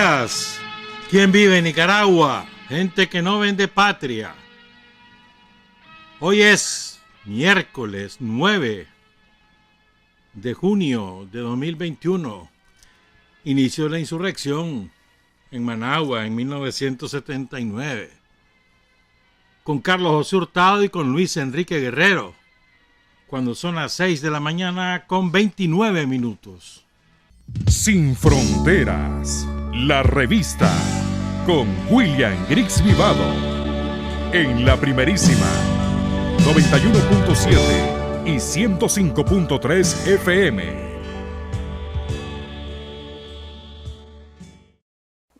días. ¿Quién vive en Nicaragua? Gente que no vende patria. Hoy es miércoles 9 de junio de 2021. Inició la insurrección en Managua en 1979. Con Carlos José Hurtado y con Luis Enrique Guerrero. Cuando son las 6 de la mañana con 29 minutos. Sin Fronteras, la revista con William Griggs Vivado en la primerísima 91.7 y 105.3 FM.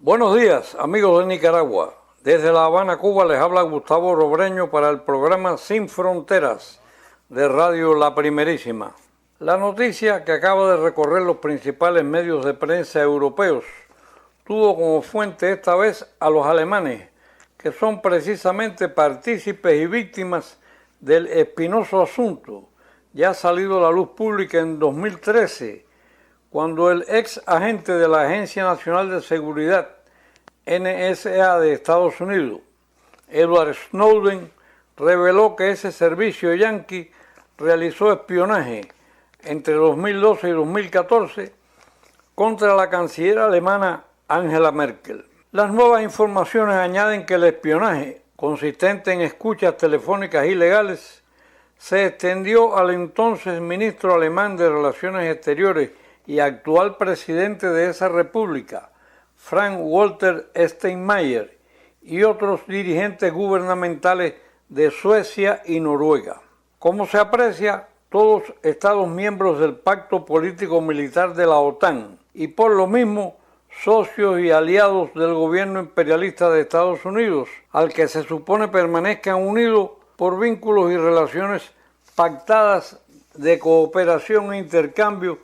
Buenos días, amigos de Nicaragua. Desde La Habana, Cuba, les habla Gustavo Robreño para el programa Sin Fronteras de Radio La Primerísima. La noticia que acaba de recorrer los principales medios de prensa europeos tuvo como fuente esta vez a los alemanes, que son precisamente partícipes y víctimas del espinoso asunto, ya salido a la luz pública en 2013, cuando el ex agente de la Agencia Nacional de Seguridad, NSA de Estados Unidos, Edward Snowden, reveló que ese servicio yanqui realizó espionaje entre 2012 y 2014 contra la canciller alemana Angela Merkel. Las nuevas informaciones añaden que el espionaje, consistente en escuchas telefónicas ilegales, se extendió al entonces ministro alemán de Relaciones Exteriores y actual presidente de esa república, Frank-Walter Steinmeier, y otros dirigentes gubernamentales de Suecia y Noruega. Como se aprecia, todos Estados miembros del Pacto Político-Militar de la OTAN y por lo mismo socios y aliados del gobierno imperialista de Estados Unidos, al que se supone permanezcan unidos por vínculos y relaciones pactadas de cooperación e intercambio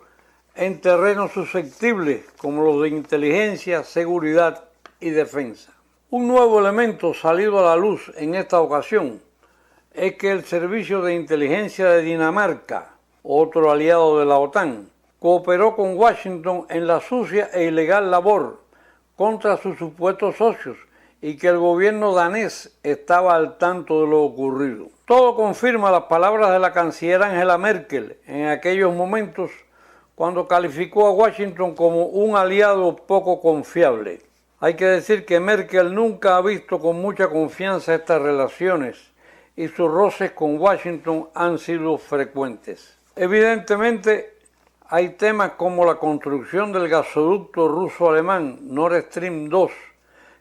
en terrenos susceptibles como los de inteligencia, seguridad y defensa. Un nuevo elemento salido a la luz en esta ocasión es que el Servicio de Inteligencia de Dinamarca, otro aliado de la OTAN, cooperó con Washington en la sucia e ilegal labor contra sus supuestos socios y que el gobierno danés estaba al tanto de lo ocurrido. Todo confirma las palabras de la canciller Angela Merkel en aquellos momentos cuando calificó a Washington como un aliado poco confiable. Hay que decir que Merkel nunca ha visto con mucha confianza estas relaciones y sus roces con Washington han sido frecuentes. Evidentemente, hay temas como la construcción del gasoducto ruso-alemán Nord Stream 2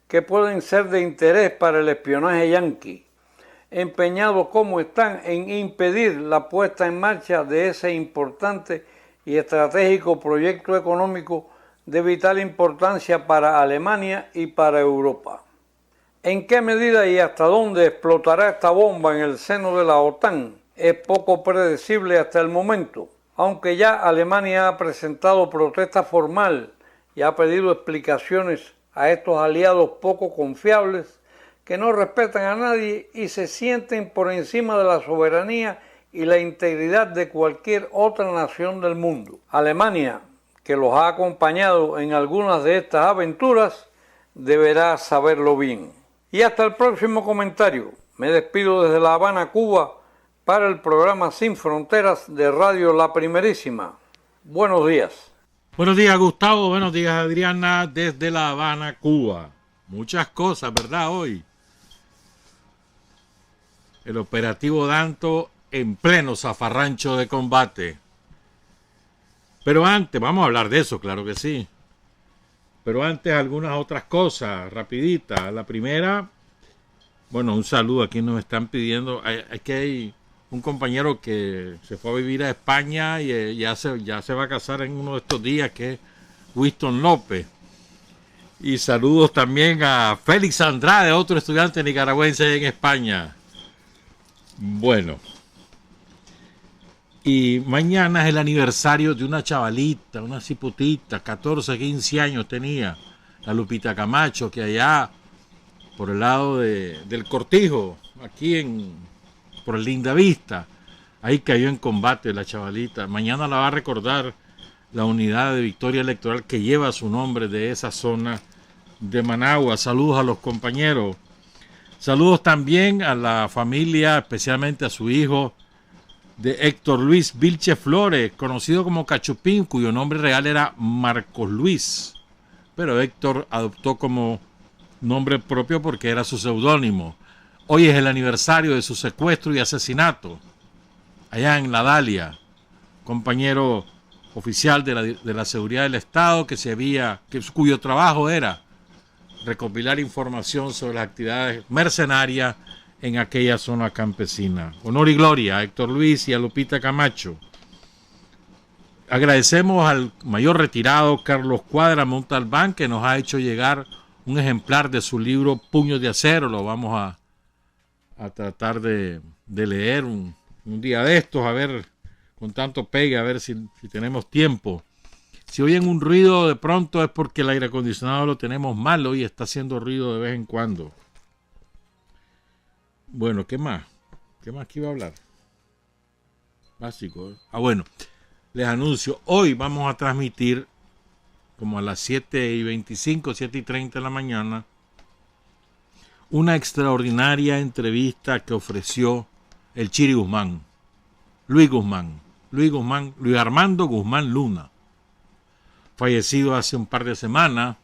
que pueden ser de interés para el espionaje yanqui, empeñados como están en impedir la puesta en marcha de ese importante y estratégico proyecto económico de vital importancia para Alemania y para Europa. ¿En qué medida y hasta dónde explotará esta bomba en el seno de la OTAN? Es poco predecible hasta el momento, aunque ya Alemania ha presentado protesta formal y ha pedido explicaciones a estos aliados poco confiables que no respetan a nadie y se sienten por encima de la soberanía y la integridad de cualquier otra nación del mundo. Alemania, que los ha acompañado en algunas de estas aventuras, deberá saberlo bien. Y hasta el próximo comentario. Me despido desde La Habana, Cuba, para el programa Sin Fronteras de Radio La Primerísima. Buenos días. Buenos días, Gustavo. Buenos días, Adriana, desde La Habana, Cuba. Muchas cosas, ¿verdad? Hoy. El operativo Danto en pleno zafarrancho de combate. Pero antes, vamos a hablar de eso, claro que sí. Pero antes algunas otras cosas, rapiditas. La primera, bueno, un saludo a quienes nos están pidiendo. Aquí hay un compañero que se fue a vivir a España y ya se va a casar en uno de estos días, que es Winston López. Y saludos también a Félix Andrade, otro estudiante nicaragüense en España. Bueno. Y mañana es el aniversario de una chavalita, una ciputita, 14, 15 años tenía, la Lupita Camacho, que allá por el lado del Cortijo, aquí por el Lindavista, ahí cayó en combate la chavalita. Mañana la va a recordar la unidad de Victoria Electoral que lleva su nombre de esa zona de Managua. Saludos a los compañeros. Saludos también a la familia, especialmente a su hijo de Héctor Luis Vilche Flores, conocido como Cachupín, cuyo nombre real era Marcos Luis, pero Héctor adoptó como nombre propio porque era su seudónimo. Hoy es el aniversario de su secuestro y asesinato allá en La Dalia, compañero oficial de la seguridad del Estado cuyo trabajo era recopilar información sobre las actividades mercenarias en aquella zona campesina. Honor y gloria a Héctor Luis y a Lupita Camacho. Agradecemos al mayor retirado Carlos Cuadra Montalbán, que nos ha hecho llegar un ejemplar de su libro Puños de Acero. Lo vamos a tratar de leer un día de estos, a ver, con tanto pegue, a ver si tenemos tiempo. Si oyen un ruido de pronto es porque el aire acondicionado lo tenemos malo y está haciendo ruido de vez en cuando. Bueno, ¿qué más? ¿Qué más que iba a hablar? Básico, ¿eh? Bueno, les anuncio, hoy vamos a transmitir como a las 7:25, 7:30 de la mañana, una extraordinaria entrevista que ofreció el Chiri Guzmán, Luis Armando Guzmán Luna, fallecido hace un par de semanas.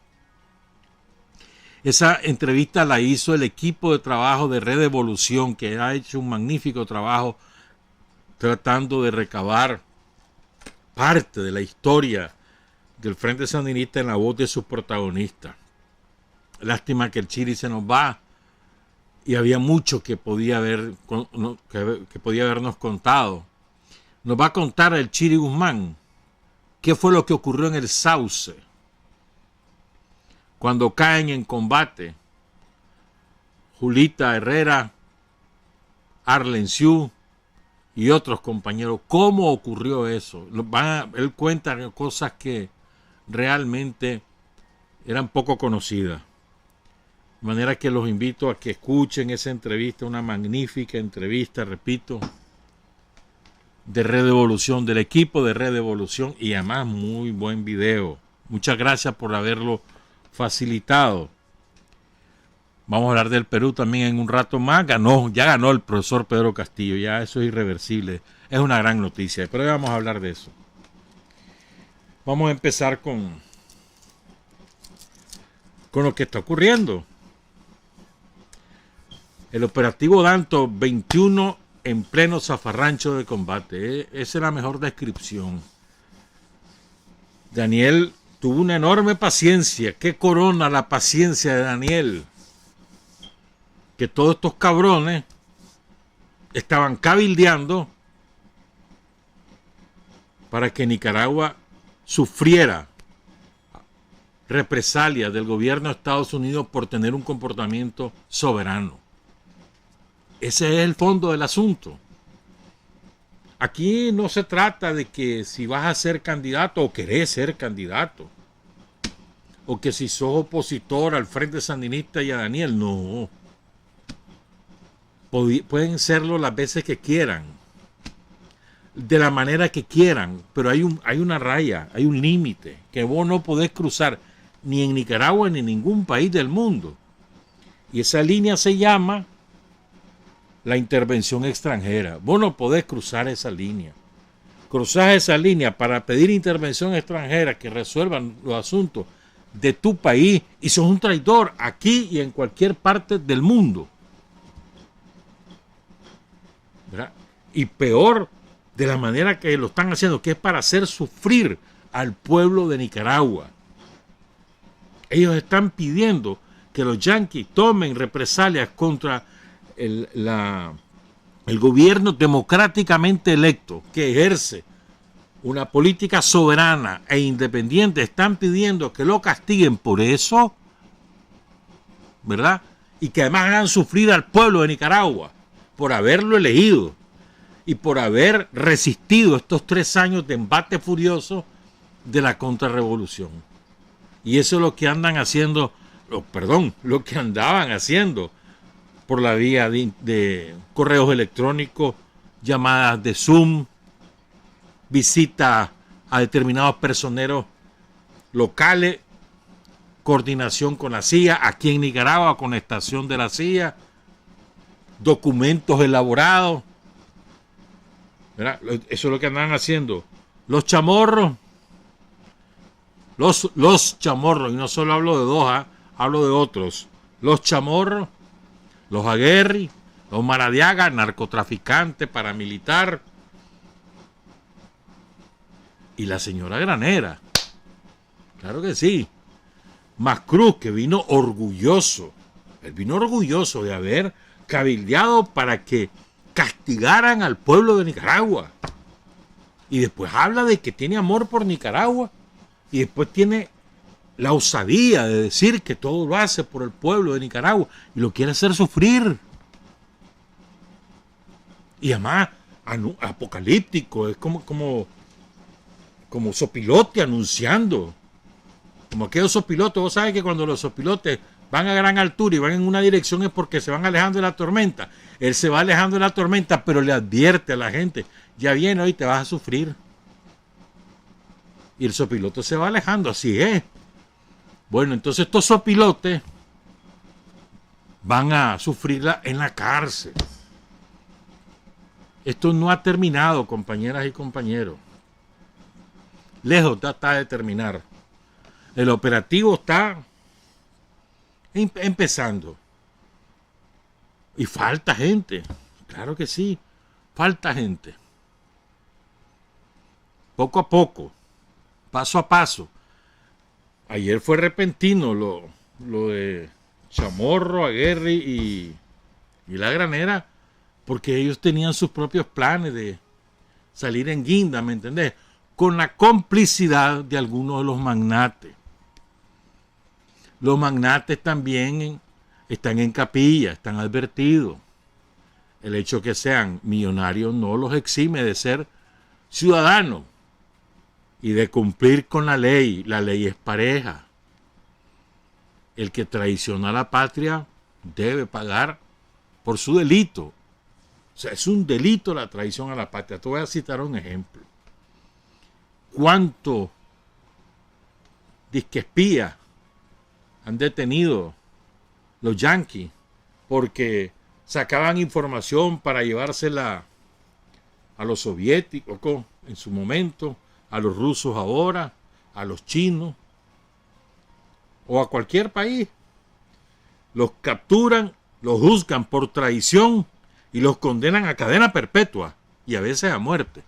Esa entrevista la hizo el equipo de trabajo de Red Evolución, que ha hecho un magnífico trabajo tratando de recabar parte de la historia del Frente Sandinista en la voz de sus protagonistas. Lástima que el Chiri se nos va y había mucho que podía habernos contado. Nos va a contar el Chiri Guzmán qué fue lo que ocurrió en el Sauce cuando caen en combate Julita Herrera, Arlen Siu y otros compañeros. ¿Cómo ocurrió eso? Él cuenta cosas que realmente eran poco conocidas. De manera que los invito a que escuchen esa entrevista, una magnífica entrevista, repito, de Red Evolución, del equipo de Red Evolución, y además muy buen video. Muchas gracias por haberlo facilitado. Vamos a hablar del Perú también en un rato más. Ya ganó el profesor Pedro Castillo, ya eso es irreversible. Es una gran noticia, pero ya vamos a hablar de eso. Vamos a empezar con lo que está ocurriendo. El operativo Danto 21 en pleno zafarrancho de combate. Esa es la mejor descripción. Daniel tuvo una enorme paciencia. ¿Qué corona la paciencia de Daniel? Que todos estos cabrones estaban cabildeando para que Nicaragua sufriera represalias del gobierno de Estados Unidos por tener un comportamiento soberano. Ese es el fondo del asunto. Aquí no se trata de que si vas a ser candidato o querés ser candidato, o que si sos opositor al Frente Sandinista y a Daniel, no. Pueden serlo las veces que quieran, de la manera que quieran, pero hay una raya, hay un límite que vos no podés cruzar ni en Nicaragua ni en ningún país del mundo. Y esa línea se llama la intervención extranjera. Vos no podés cruzar esa línea. Cruzás esa línea para pedir intervención extranjera que resuelvan los asuntos de tu país y sos un traidor aquí y en cualquier parte del mundo. ¿Verdad? Y peor de la manera que lo están haciendo, que es para hacer sufrir al pueblo de Nicaragua. Ellos están pidiendo que los yanquis tomen represalias contra el gobierno democráticamente electo que ejerce una política soberana e independiente. Están pidiendo que lo castiguen por eso, ¿verdad? Y que además hagan sufrir al pueblo de Nicaragua por haberlo elegido y por haber resistido estos 3 años de embate furioso de la contrarrevolución. Y eso es lo que andan haciendo, lo que andaban haciendo por la vía de correos electrónicos, llamadas de Zoom, visita a determinados personeros locales coordinación con la CIA, aquí en Nicaragua con la estación de la CIA, documentos elaborados. ¿Verdad? Eso es lo que andan haciendo los chamorros, los chamorros, y no solo hablo de dos, hablo de otros, los chamorros, los Aguerri, los Maradiaga, narcotraficante, paramilitar, y la señora Granera, claro que sí, Mascruz, que vino orgulloso, él vino orgulloso de haber cabildeado para que castigaran al pueblo de Nicaragua, y después habla de que tiene amor por Nicaragua, y después tiene la osadía de decir que todo lo hace por el pueblo de Nicaragua, y lo quiere hacer sufrir, y además apocalíptico, es como sopilote anunciando, como aquellos sopilotes. Vos sabés que cuando los sopilotes van a gran altura y van en una dirección es porque se van alejando de la tormenta. Él se va alejando de la tormenta, pero le advierte a la gente, ya viene hoy, te vas a sufrir. Y el sopilote se va alejando, así es. Bueno, entonces estos sopilotes van a sufrirla en la cárcel. Esto no ha terminado, compañeras y compañeros. Lejos está de terminar. El operativo está empezando. Y falta gente. Claro que sí. Falta gente. Poco a poco. Paso a paso. Ayer fue repentino lo de Chamorro, Aguerri y la Granera, porque ellos tenían sus propios planes de salir en guinda, ¿me entendés? Con la complicidad de algunos de los magnates. Los magnates también están en capilla, están advertidos. El hecho que sean millonarios no los exime de ser ciudadanos y de cumplir con la ley. La ley es pareja. El que traiciona a la patria debe pagar por su delito. O sea, es un delito la traición a la patria. Te voy a citar un ejemplo. ¿Cuántos disquespías han detenido los yanquis porque sacaban información para llevársela a los soviéticos en su momento, a los rusos ahora, a los chinos o a cualquier país? Los capturan, los juzgan por traición y los condenan a cadena perpetua y a veces a muerte.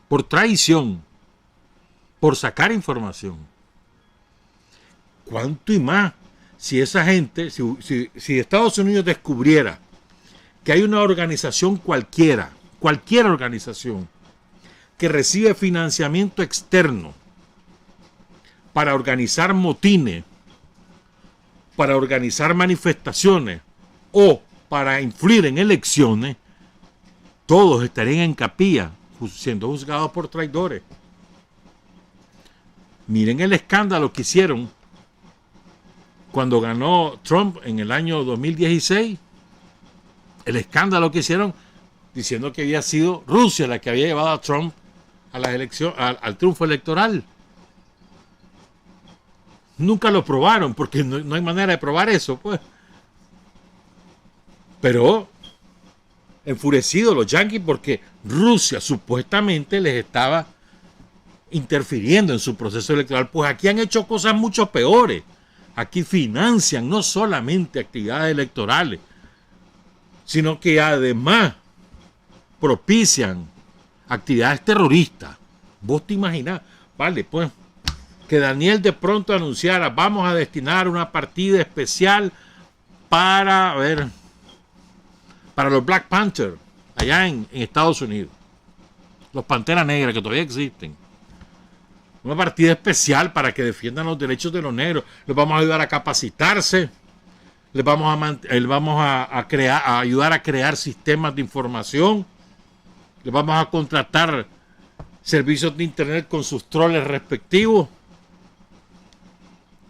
Por traición, por sacar información. ¿Cuánto y más? Si esa gente, si Estados Unidos descubriera que hay una organización cualquier organización, que recibe financiamiento externo para organizar motines, para organizar manifestaciones o para influir en elecciones, todos estarían en capilla siendo juzgados por traidores. Miren el escándalo que hicieron cuando ganó Trump en el año 2016. El escándalo que hicieron diciendo que había sido Rusia la que había llevado a Trump a las elecciones, al triunfo electoral. Nunca lo probaron porque no hay manera de probar eso, pues. Pero enfurecidos los yanquis porque Rusia supuestamente les estaba interfiriendo en su proceso electoral. Pues aquí han hecho cosas mucho peores. Aquí financian no solamente actividades electorales, sino que además propician actividades terroristas. Vos te imaginás, vale, pues, que Daniel de pronto anunciara, vamos a destinar una partida especial para los Black Panther allá en Estados Unidos, los Panteras Negras que todavía existen, una partida especial para que defiendan los derechos de los negros. Les vamos a ayudar a capacitarse, les vamos a ayudar a crear sistemas de información, les vamos a contratar servicios de internet con sus troles respectivos.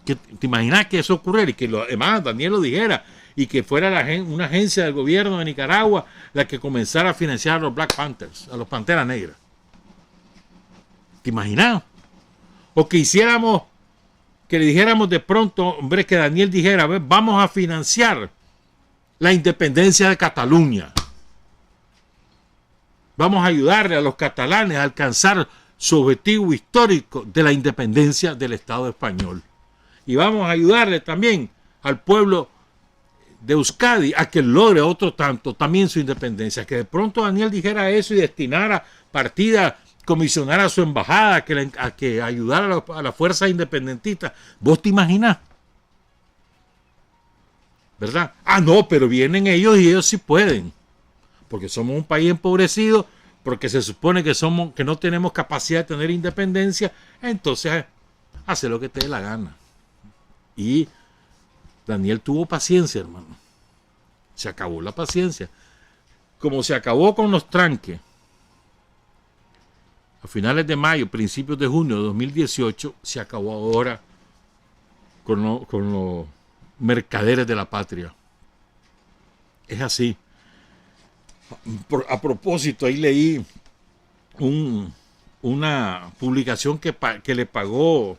¿Te imaginas que eso ocurriera? Y que además Daniel lo dijera, y que fuera una agencia del gobierno de Nicaragua la que comenzara a financiar a los Black Panthers, a los Panteras Negras. ¿Te imaginas? O que hiciéramos que le dijéramos de pronto, hombre, que Daniel dijera, a ver, vamos a financiar la independencia de Cataluña. Vamos a ayudarle a los catalanes a alcanzar su objetivo histórico de la independencia del Estado español. Y vamos a ayudarle también al pueblo de Euskadi a que logre otro tanto también su independencia. Que de pronto Daniel dijera eso y destinara partida, comisionara a su embajada a que ayudara a la fuerza independentista. ¿Vos te imaginás? ¿Verdad? Ah, no, pero vienen ellos y ellos sí pueden. Porque somos un país empobrecido, porque se supone que no tenemos capacidad de tener independencia, entonces hace lo que te dé la gana. Y Daniel tuvo paciencia, hermano. Se acabó la paciencia. Como se acabó con los tranques a finales de mayo, principios de junio de 2018, se acabó ahora con los mercaderes de la patria. Es así. A propósito, ahí leí una publicación que le pagó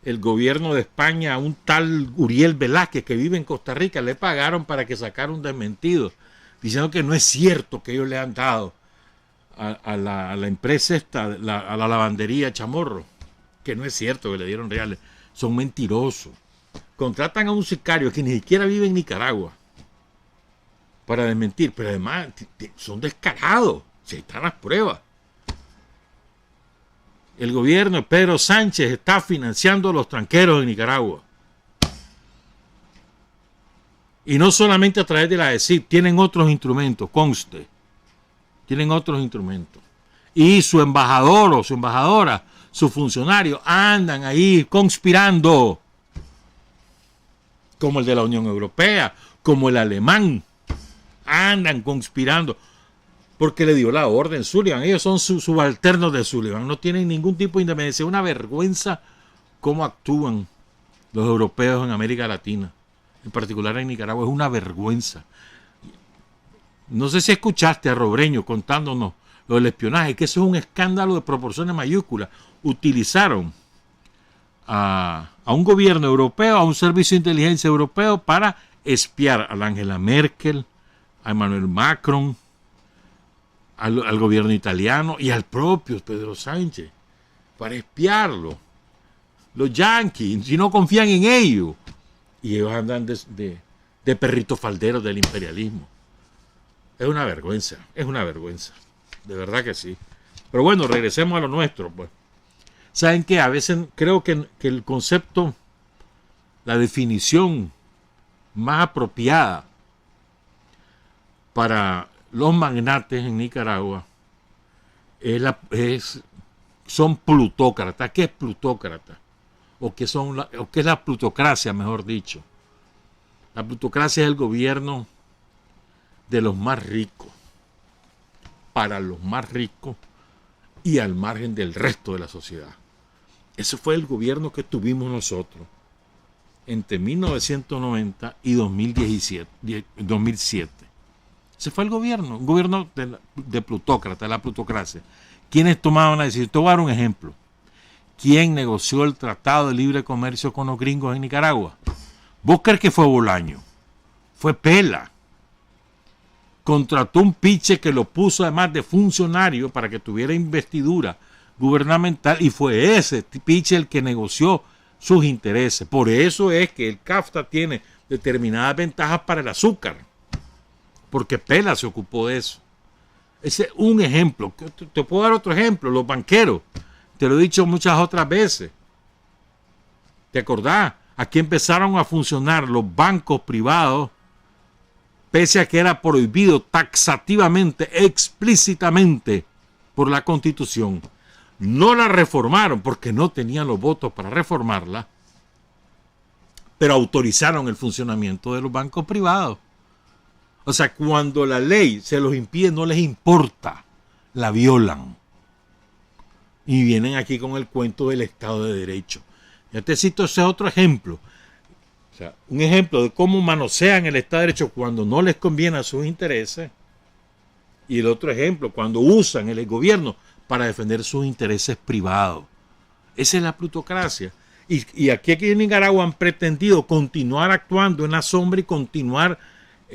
el gobierno de España a un tal Uriel Velázquez que vive en Costa Rica. Le pagaron para que sacara un desmentido, diciendo que no es cierto que ellos le han dado a la empresa esta, a la lavandería Chamorro, que no es cierto que le dieron reales. Son mentirosos. Contratan a un sicario que ni siquiera vive en Nicaragua para desmentir, pero además son descarados. Si ahí están las pruebas. El gobierno de Pedro Sánchez está financiando a los tranqueros de Nicaragua. Y no solamente a través de la ESIP, tienen otros instrumentos, conste. Tienen otros instrumentos. Y su embajador o su embajadora, sus funcionarios, andan ahí conspirando. Como el de la Unión Europea, como el alemán. Andan conspirando. Porque le dio la orden Sullivan. Ellos son subalternos de Sullivan. No tienen ningún tipo de independencia. Es una vergüenza cómo actúan los europeos en América Latina. En particular en Nicaragua. Es una vergüenza. No sé si escuchaste a Robreño contándonos lo del espionaje, que eso es un escándalo de proporciones mayúsculas. Utilizaron a un gobierno europeo, a un servicio de inteligencia europeo para espiar a la Angela Merkel, a Emmanuel Macron, al gobierno italiano y al propio Pedro Sánchez, para espiarlo. Los yanquis, si no confían en ellos, y ellos andan de perritos falderos del imperialismo. Es una vergüenza, de verdad que sí. Pero bueno, regresemos a lo nuestro, pues. ¿Saben qué? A veces creo que el concepto, la definición más apropiada para los magnates en Nicaragua son plutócratas. ¿Qué es plutócrata? ¿O qué es la plutocracia, mejor dicho? La plutocracia es el gobierno de los más ricos, para los más ricos y al margen del resto de la sociedad. Ese fue el gobierno que tuvimos nosotros entre 1990 y 2007. Ese fue el gobierno, un gobierno de plutócrata, de la plutocracia. ¿Quiénes tomaban la decisión? Te voy a dar un ejemplo. ¿Quién negoció el Tratado de Libre Comercio con los gringos en Nicaragua? ¿Vos crees que fue Bolaño? Fue Pela. Contrató un piche que lo puso además de funcionario para que tuviera investidura gubernamental y fue ese piche el que negoció sus intereses. Por eso es que el CAFTA tiene determinadas ventajas para el azúcar, porque Pela se ocupó de eso. Ese es un ejemplo. Te puedo dar otro ejemplo, los banqueros. Te lo he dicho muchas otras veces. ¿Te acordás? Aquí empezaron a funcionar los bancos privados, pese a que era prohibido taxativamente, explícitamente por la Constitución. No la reformaron porque no tenían los votos para reformarla, pero autorizaron el funcionamiento de los bancos privados. O sea, cuando la ley se los impide, no les importa, la violan. Y vienen aquí con el cuento del Estado de Derecho. Ya te cito ese otro ejemplo. O sea, un ejemplo de cómo manosean el Estado de Derecho cuando no les conviene a sus intereses. Y el otro ejemplo, cuando usan el gobierno para defender sus intereses privados. Esa es la plutocracia. Y aquí en Nicaragua han pretendido continuar actuando en la sombra y continuar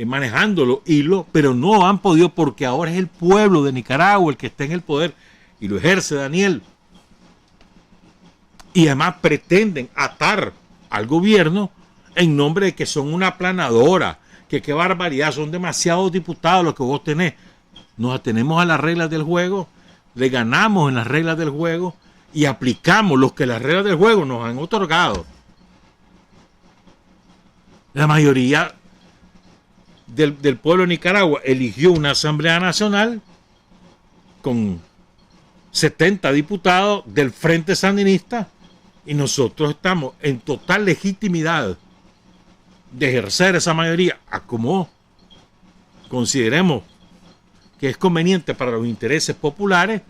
manejando los hilos, pero no han podido porque ahora es el pueblo de Nicaragua el que está en el poder y lo ejerce Daniel. Y además pretenden atar al gobierno en nombre de que son una aplanadora, que qué barbaridad, son demasiados diputados los que vos tenés. Nos atenemos a las reglas del juego, le ganamos en las reglas del juego y aplicamos los que las reglas del juego nos han otorgado. La mayoría del pueblo de Nicaragua eligió una Asamblea Nacional con 70 diputados del Frente Sandinista y nosotros estamos en total legitimidad de ejercer esa mayoría a como consideremos que es conveniente para los intereses populares,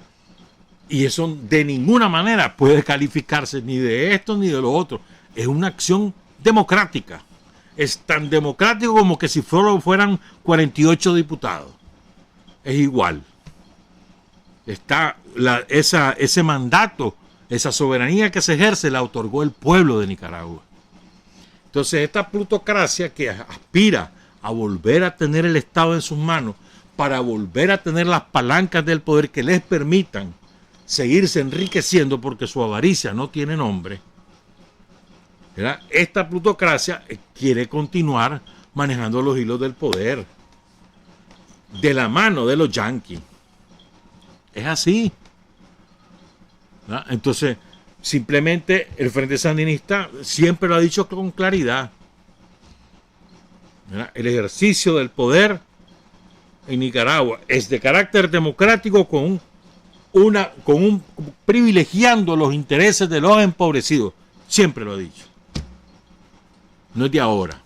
y eso de ninguna manera puede calificarse ni de esto ni de lo otro. Es una acción democrática. Es tan democrático como que si fueran 48 diputados. Es igual. Está ese mandato, esa soberanía que se ejerce, la otorgó el pueblo de Nicaragua. Entonces esta plutocracia que aspira a volver a tener el Estado en sus manos, para volver a tener las palancas del poder que les permitan seguirse enriqueciendo porque su avaricia no tiene nombre, ¿verdad? Esta plutocracia quiere continuar manejando los hilos del poder de la mano de los yanquis. Es así, ¿verdad? Entonces simplemente el Frente Sandinista siempre lo ha dicho con claridad, ¿verdad? El ejercicio del poder en Nicaragua es de carácter democrático con un privilegiando los intereses de los empobrecidos. Siempre lo ha dicho. No es de ahora.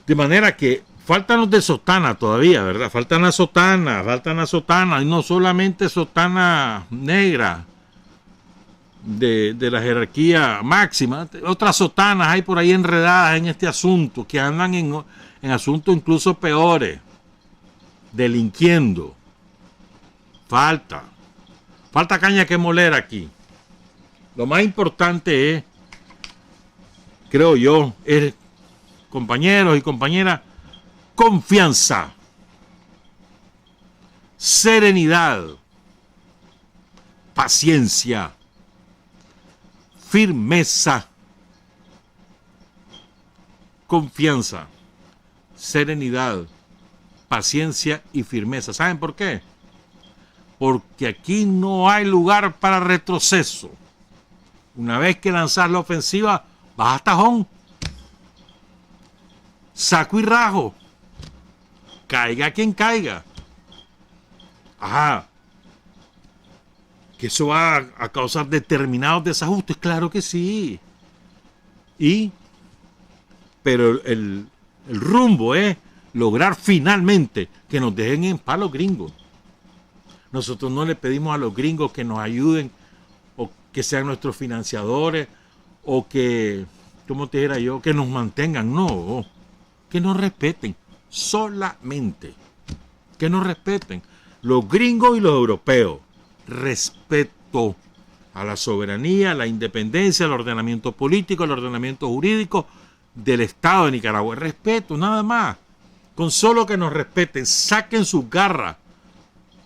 De manera que faltan los de sotana todavía, ¿verdad? Faltan las sotanas, y no solamente sotana negra de la jerarquía máxima. Otras sotanas hay por ahí enredadas en este asunto, que andan en asuntos incluso peores, delinquiendo. Falta caña que moler aquí. Lo más importante es, creo yo, es, compañeros y compañeras, confianza, serenidad, paciencia, firmeza, confianza, serenidad, paciencia y firmeza. ¿Saben por qué? Porque aquí no hay lugar para retroceso. Una vez que lanzas la ofensiva, vas a tajón. Saco y rajo. Caiga quien caiga. Ajá. ¿Que eso va a causar determinados desajustes? Claro que sí. Pero el rumbo es lograr finalmente que nos dejen en paz los gringos. Nosotros no le pedimos a los gringos que nos ayuden o que sean nuestros financiadores o que, ¿cómo te dijera yo?, que nos mantengan. No, que nos respeten. Solamente que nos respeten. Los gringos y los europeos. Respeto a la soberanía, a la independencia, al ordenamiento político, al ordenamiento jurídico del Estado de Nicaragua. Respeto, nada más. Con solo que nos respeten, saquen sus garras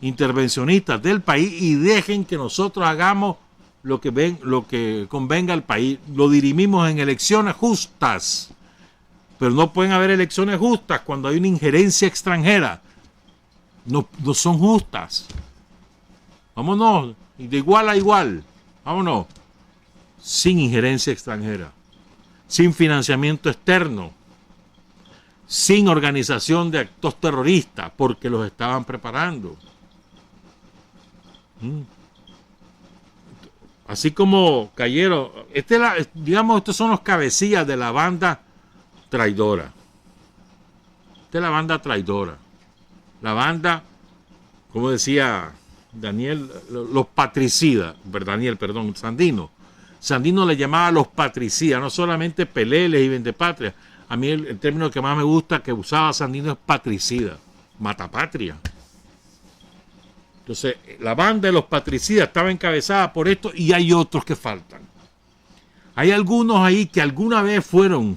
intervencionistas del país y dejen que nosotros hagamos lo que convenga al país. Lo dirimimos en elecciones justas, pero no pueden haber elecciones justas cuando hay una injerencia extranjera. No son justas. Vámonos, de igual a igual. Vámonos, sin injerencia extranjera, sin financiamiento externo, sin organización de actos terroristas, porque los estaban preparando. Así como cayeron, estos son los cabecillas de la banda traidora. Esta es la banda traidora. La banda, como decía Daniel, los patricidas, Sandino. Sandino le llamaba los patricidas, no solamente peleles y vendepatrias. A mí el término que más me gusta que usaba Sandino es patricida, matapatria. Entonces, la banda de los patricidas estaba encabezada por esto y hay otros que faltan. Hay algunos ahí que alguna vez fueron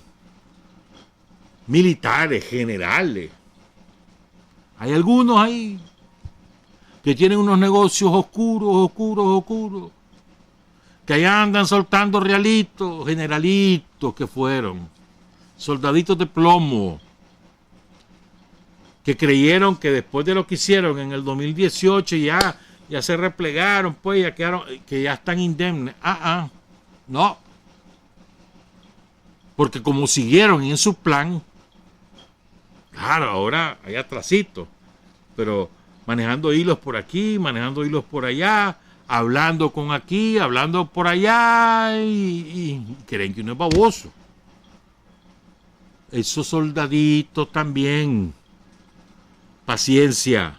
militares, generales. Hay algunos ahí que tienen unos negocios oscuros, que allá andan soltando realitos, generalitos que fueron, soldaditos de plomo, que creyeron que después de lo que hicieron en el 2018 ya se replegaron, pues ya quedaron, que ya están indemnes. No. Porque como siguieron en su plan, claro, ahora hay atrasito, pero manejando hilos por aquí, manejando hilos por allá, hablando con aquí, hablando por allá, y creen que uno es baboso. Esos soldaditos también. Paciencia,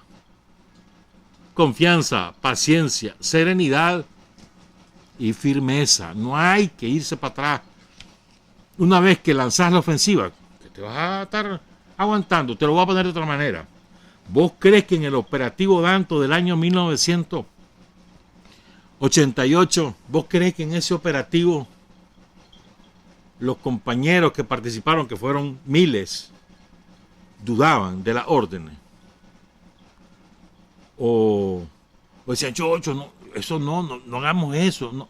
confianza, paciencia, serenidad y firmeza. No hay que irse para atrás. Una vez que lanzas la ofensiva, que te vas a estar aguantando, te lo voy a poner de otra manera. ¿Vos crees que en el operativo Danto del año 1988, vos crees que en ese operativo los compañeros que participaron, que fueron miles, dudaban de las órdenes? O decían, Chocho, no, eso no hagamos eso, no.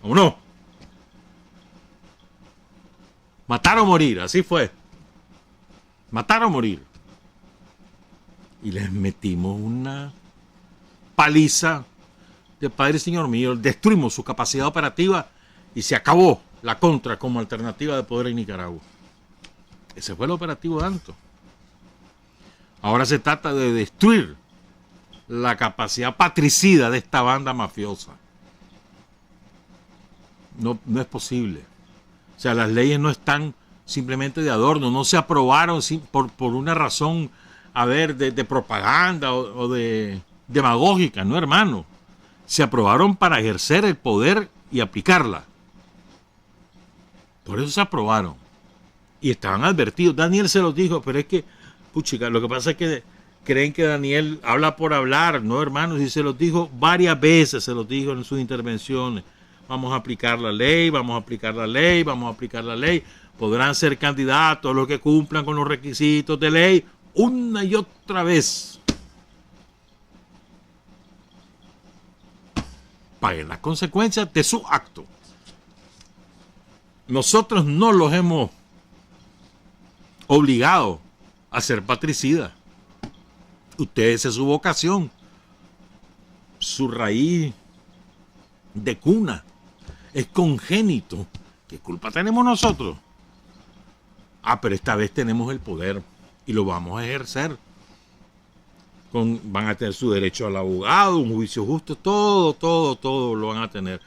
¿O no? Matar o morir, así fue. Matar o morir. Y les metimos una paliza de Padre y Señor mío. Destruimos su capacidad operativa y se acabó la contra como alternativa de poder en Nicaragua. Ese fue el operativo Danto. Ahora se trata de destruir la capacidad patricida de esta banda mafiosa. No es posible. O sea, las leyes no están simplemente de adorno, no se aprobaron por una razón, de propaganda o de demagógica, no, hermano. Se aprobaron para ejercer el poder y aplicarla. Por eso se aprobaron. Y estaban advertidos. Daniel se los dijo, pero es que, puchica, lo que pasa es que creen que Daniel habla por hablar. No, hermanos, y se los dijo varias veces, se los dijo en sus intervenciones. Vamos a aplicar la ley, vamos a aplicar la ley, vamos a aplicar la ley. Podrán ser candidatos los que cumplan con los requisitos de ley una y otra vez. Paguen las consecuencias de su acto. Nosotros no los hemos obligado a ser patricidas. Ustedes es su vocación, su raíz de cuna, es congénito. ¿Qué culpa tenemos nosotros? Pero esta vez tenemos el poder y lo vamos a ejercer. Van a tener su derecho al abogado, un juicio justo, todo lo van a tener.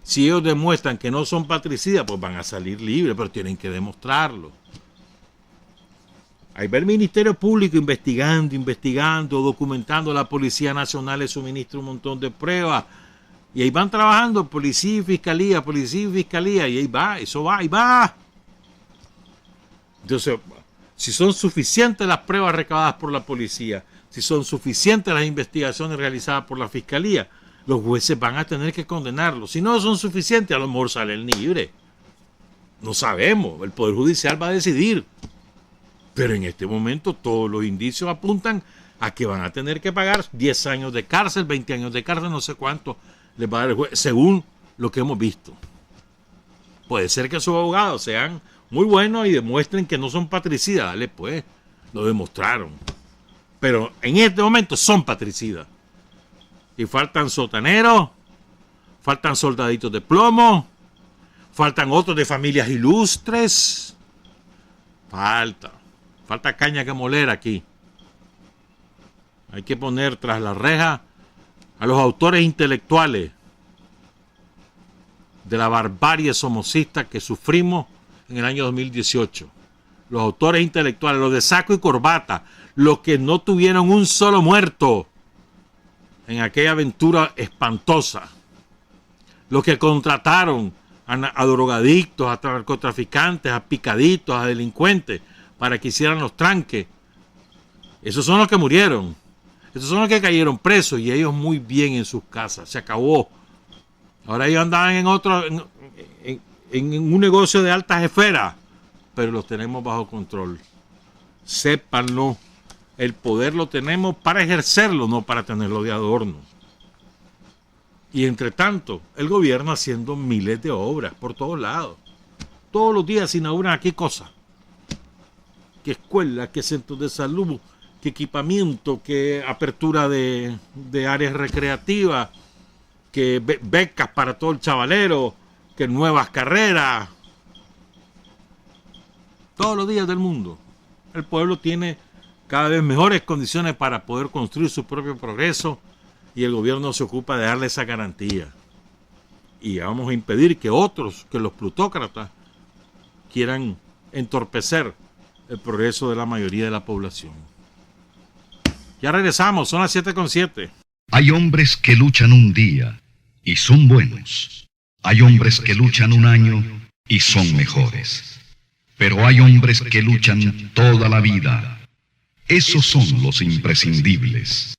Si ellos demuestran que no son patricidas, pues van a salir libres, pero tienen que demostrarlo. Ahí va el Ministerio Público investigando, documentando. La Policía Nacional le suministra un montón de pruebas. Y ahí van trabajando policía y fiscalía, y ahí va, eso va, ahí va. Entonces, si son suficientes las pruebas recabadas por la policía, si son suficientes las investigaciones realizadas por la fiscalía, los jueces van a tener que condenarlos. Si no son suficientes, a lo mejor salen libres. No sabemos, el Poder Judicial va a decidir. Pero en este momento todos los indicios apuntan a que van a tener que pagar 10 años de cárcel, 20 años de cárcel, no sé cuánto les va a dar el juez, según lo que hemos visto. Puede ser que sus abogados sean muy buenos y demuestren que no son patricidas. Dale pues, lo demostraron. Pero en este momento son patricidas. Y faltan sotaneros, faltan soldaditos de plomo, faltan otros de familias ilustres. Falta caña que moler aquí. Hay que poner tras la reja a los autores intelectuales de la barbarie somocista que sufrimos en el año 2018. Los autores intelectuales, los de saco y corbata, los que no tuvieron un solo muerto en aquella aventura espantosa, los que contrataron a drogadictos, a narcotraficantes, a picaditos, a delincuentes para que hicieran los tranques. Esos son los que murieron. Esos son los que cayeron presos y ellos muy bien en sus casas. Se acabó Ahora ellos andaban en otro, en un negocio de altas esferas, pero los tenemos bajo control. Sépanlo, el poder lo tenemos para ejercerlo, no para tenerlo de adorno. Y entre tanto, el gobierno haciendo miles de obras por todos lados. Todos los días se inauguran aquí cosas. Que escuelas, que centros de salud, que equipamiento, que apertura de áreas recreativas, que becas para todo el chavalero, que nuevas carreras. Todos los días del mundo. El pueblo tiene cada vez mejores condiciones para poder construir su propio progreso y el gobierno se ocupa de darle esa garantía. Y vamos a impedir que otros, que los plutócratas, quieran entorpecer el progreso de la mayoría de la población. Ya regresamos, son las 7:07. Hay hombres que luchan un día y son buenos. Hay hombres que luchan un año y son mejores. Pero hay hombres que luchan toda la vida. Esos son los imprescindibles.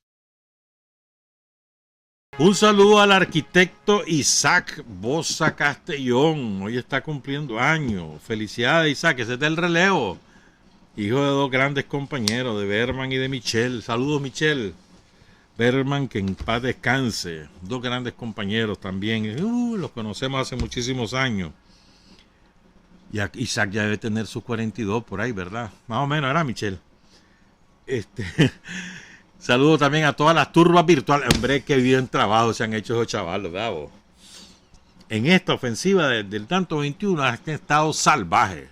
Un saludo al arquitecto Isaac Bosa Castellón. Hoy está cumpliendo años. Felicidades, Isaac. Ese es del relevo. Hijo de dos grandes compañeros, de Berman y de Michelle. Saludos, Michelle. Berman, que en paz descanse. Dos grandes compañeros también. Los conocemos hace muchísimos años. Ya Isaac ya debe tener sus 42 por ahí, ¿verdad? Más o menos, ¿verdad, Michelle? Saludo también a todas las turbas virtuales. Hombre, que bien trabajo se han hecho esos chavalos, ¿verdad vos? En esta ofensiva del tanto 21 han estado salvajes.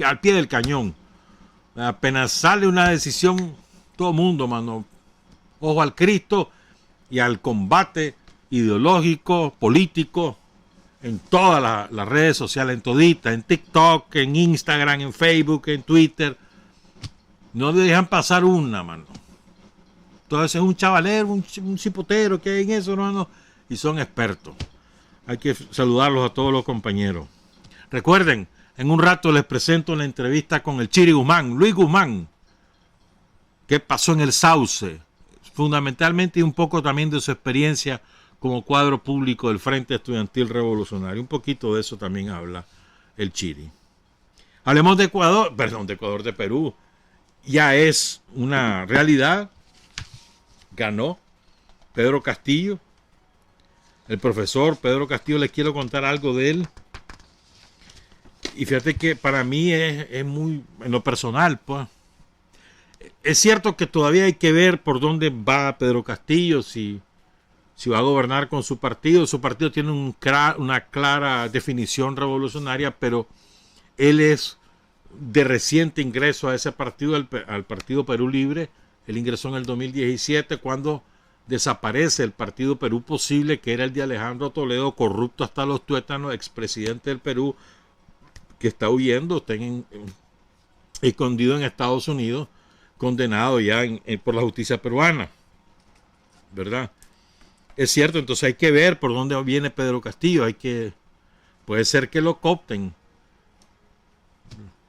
Al pie del cañón. Apenas sale una decisión, todo mundo, mano. Ojo al Cristo y al combate ideológico, político, en todas las redes sociales, en toditas, en TikTok, en Instagram, en Facebook, en Twitter. No le dejan pasar una, mano. Entonces es un chavalero, un cipotero que hay en eso, hermano, y son expertos. Hay que saludarlos a todos los compañeros. Recuerden, en un rato les presento la entrevista con el Chiri Guzmán, Luis Guzmán, qué pasó en el Sauce, fundamentalmente y un poco también de su experiencia como cuadro público del Frente Estudiantil Revolucionario. Un poquito de eso también habla el Chiri. Hablemos de Ecuador, de Perú. Ya es una realidad. Ganó Pedro Castillo. El profesor Pedro Castillo, les quiero contar algo de él. Y fíjate que para mí es muy, en lo personal, pues. Es cierto que todavía hay que ver por dónde va Pedro Castillo, si va a gobernar con su partido. Su partido tiene una clara definición revolucionaria, pero él es de reciente ingreso a ese partido, al Partido Perú Libre. Él ingresó en el 2017 cuando desaparece el Partido Perú Posible, que era el de Alejandro Toledo, corrupto hasta los tuétanos, expresidente del Perú, que está huyendo, está escondido en Estados Unidos, condenado ya por la justicia peruana, ¿verdad? Es cierto, entonces hay que ver por dónde viene Pedro Castillo, puede ser que lo coopten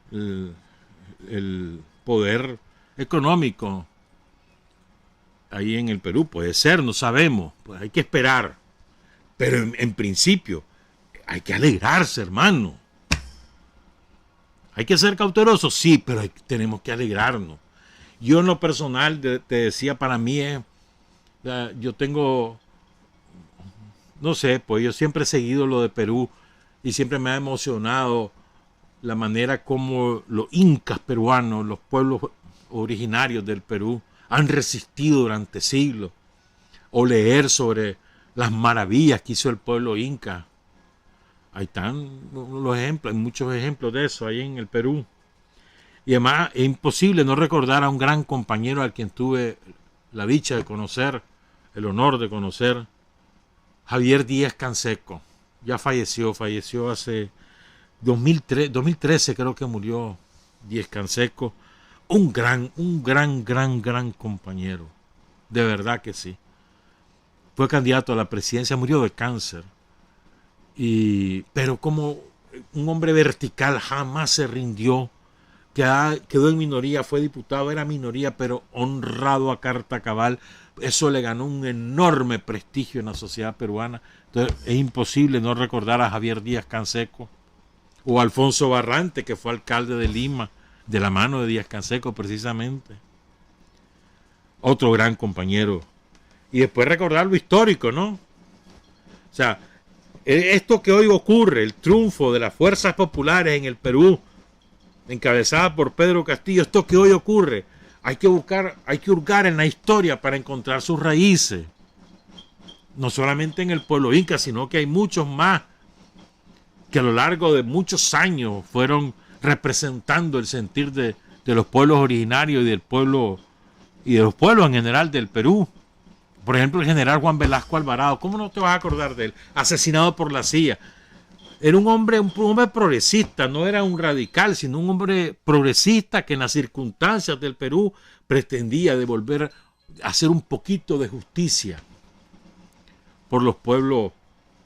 el poder económico ahí en el Perú, puede ser, no sabemos, pues hay que esperar, pero en principio hay que alegrarse, hermano. Hay que ser cautelosos, sí, pero tenemos que alegrarnos. Yo en lo personal, te decía, para mí yo tengo, no sé, pues yo siempre he seguido lo de Perú y siempre me ha emocionado la manera como los incas peruanos, los pueblos originarios del Perú, han resistido durante siglos. O leer sobre las maravillas que hizo el pueblo inca. Ahí están los ejemplos, hay muchos ejemplos de eso ahí en el Perú. Y además es imposible no recordar a un gran compañero al quien tuve la dicha de conocer, el honor de conocer, Javier Díaz Canseco. Ya falleció hace 2013 creo que murió Díaz Canseco. Un gran compañero. De verdad que sí. Fue candidato a la presidencia, murió de cáncer. Pero como un hombre vertical, jamás se rindió. Quedó en minoría, fue diputado, era minoría, pero honrado a carta cabal. eso le ganó un enorme prestigio en la sociedad peruana. Entonces es imposible no recordar a Javier Díaz-Canseco o a Alfonso Barrante, que fue alcalde de Lima, de la mano de Díaz-Canseco precisamente. Otro gran compañero. Y después recordar lo histórico, ¿no? O sea, esto que hoy ocurre, el triunfo de las fuerzas populares en el Perú, encabezada por Pedro Castillo, esto que hoy ocurre, hay que hurgar en la historia para encontrar sus raíces. No solamente en el pueblo inca, sino que hay muchos más que a lo largo de muchos años fueron representando el sentir de los pueblos originarios y del pueblo y de los pueblos en general del Perú. Por ejemplo, el general Juan Velasco Alvarado, ¿cómo no te vas a acordar de él? Asesinado por la CIA. Era un hombre progresista, no era un radical, sino un hombre progresista que en las circunstancias del Perú pretendía devolver, hacer un poquito de justicia por los pueblos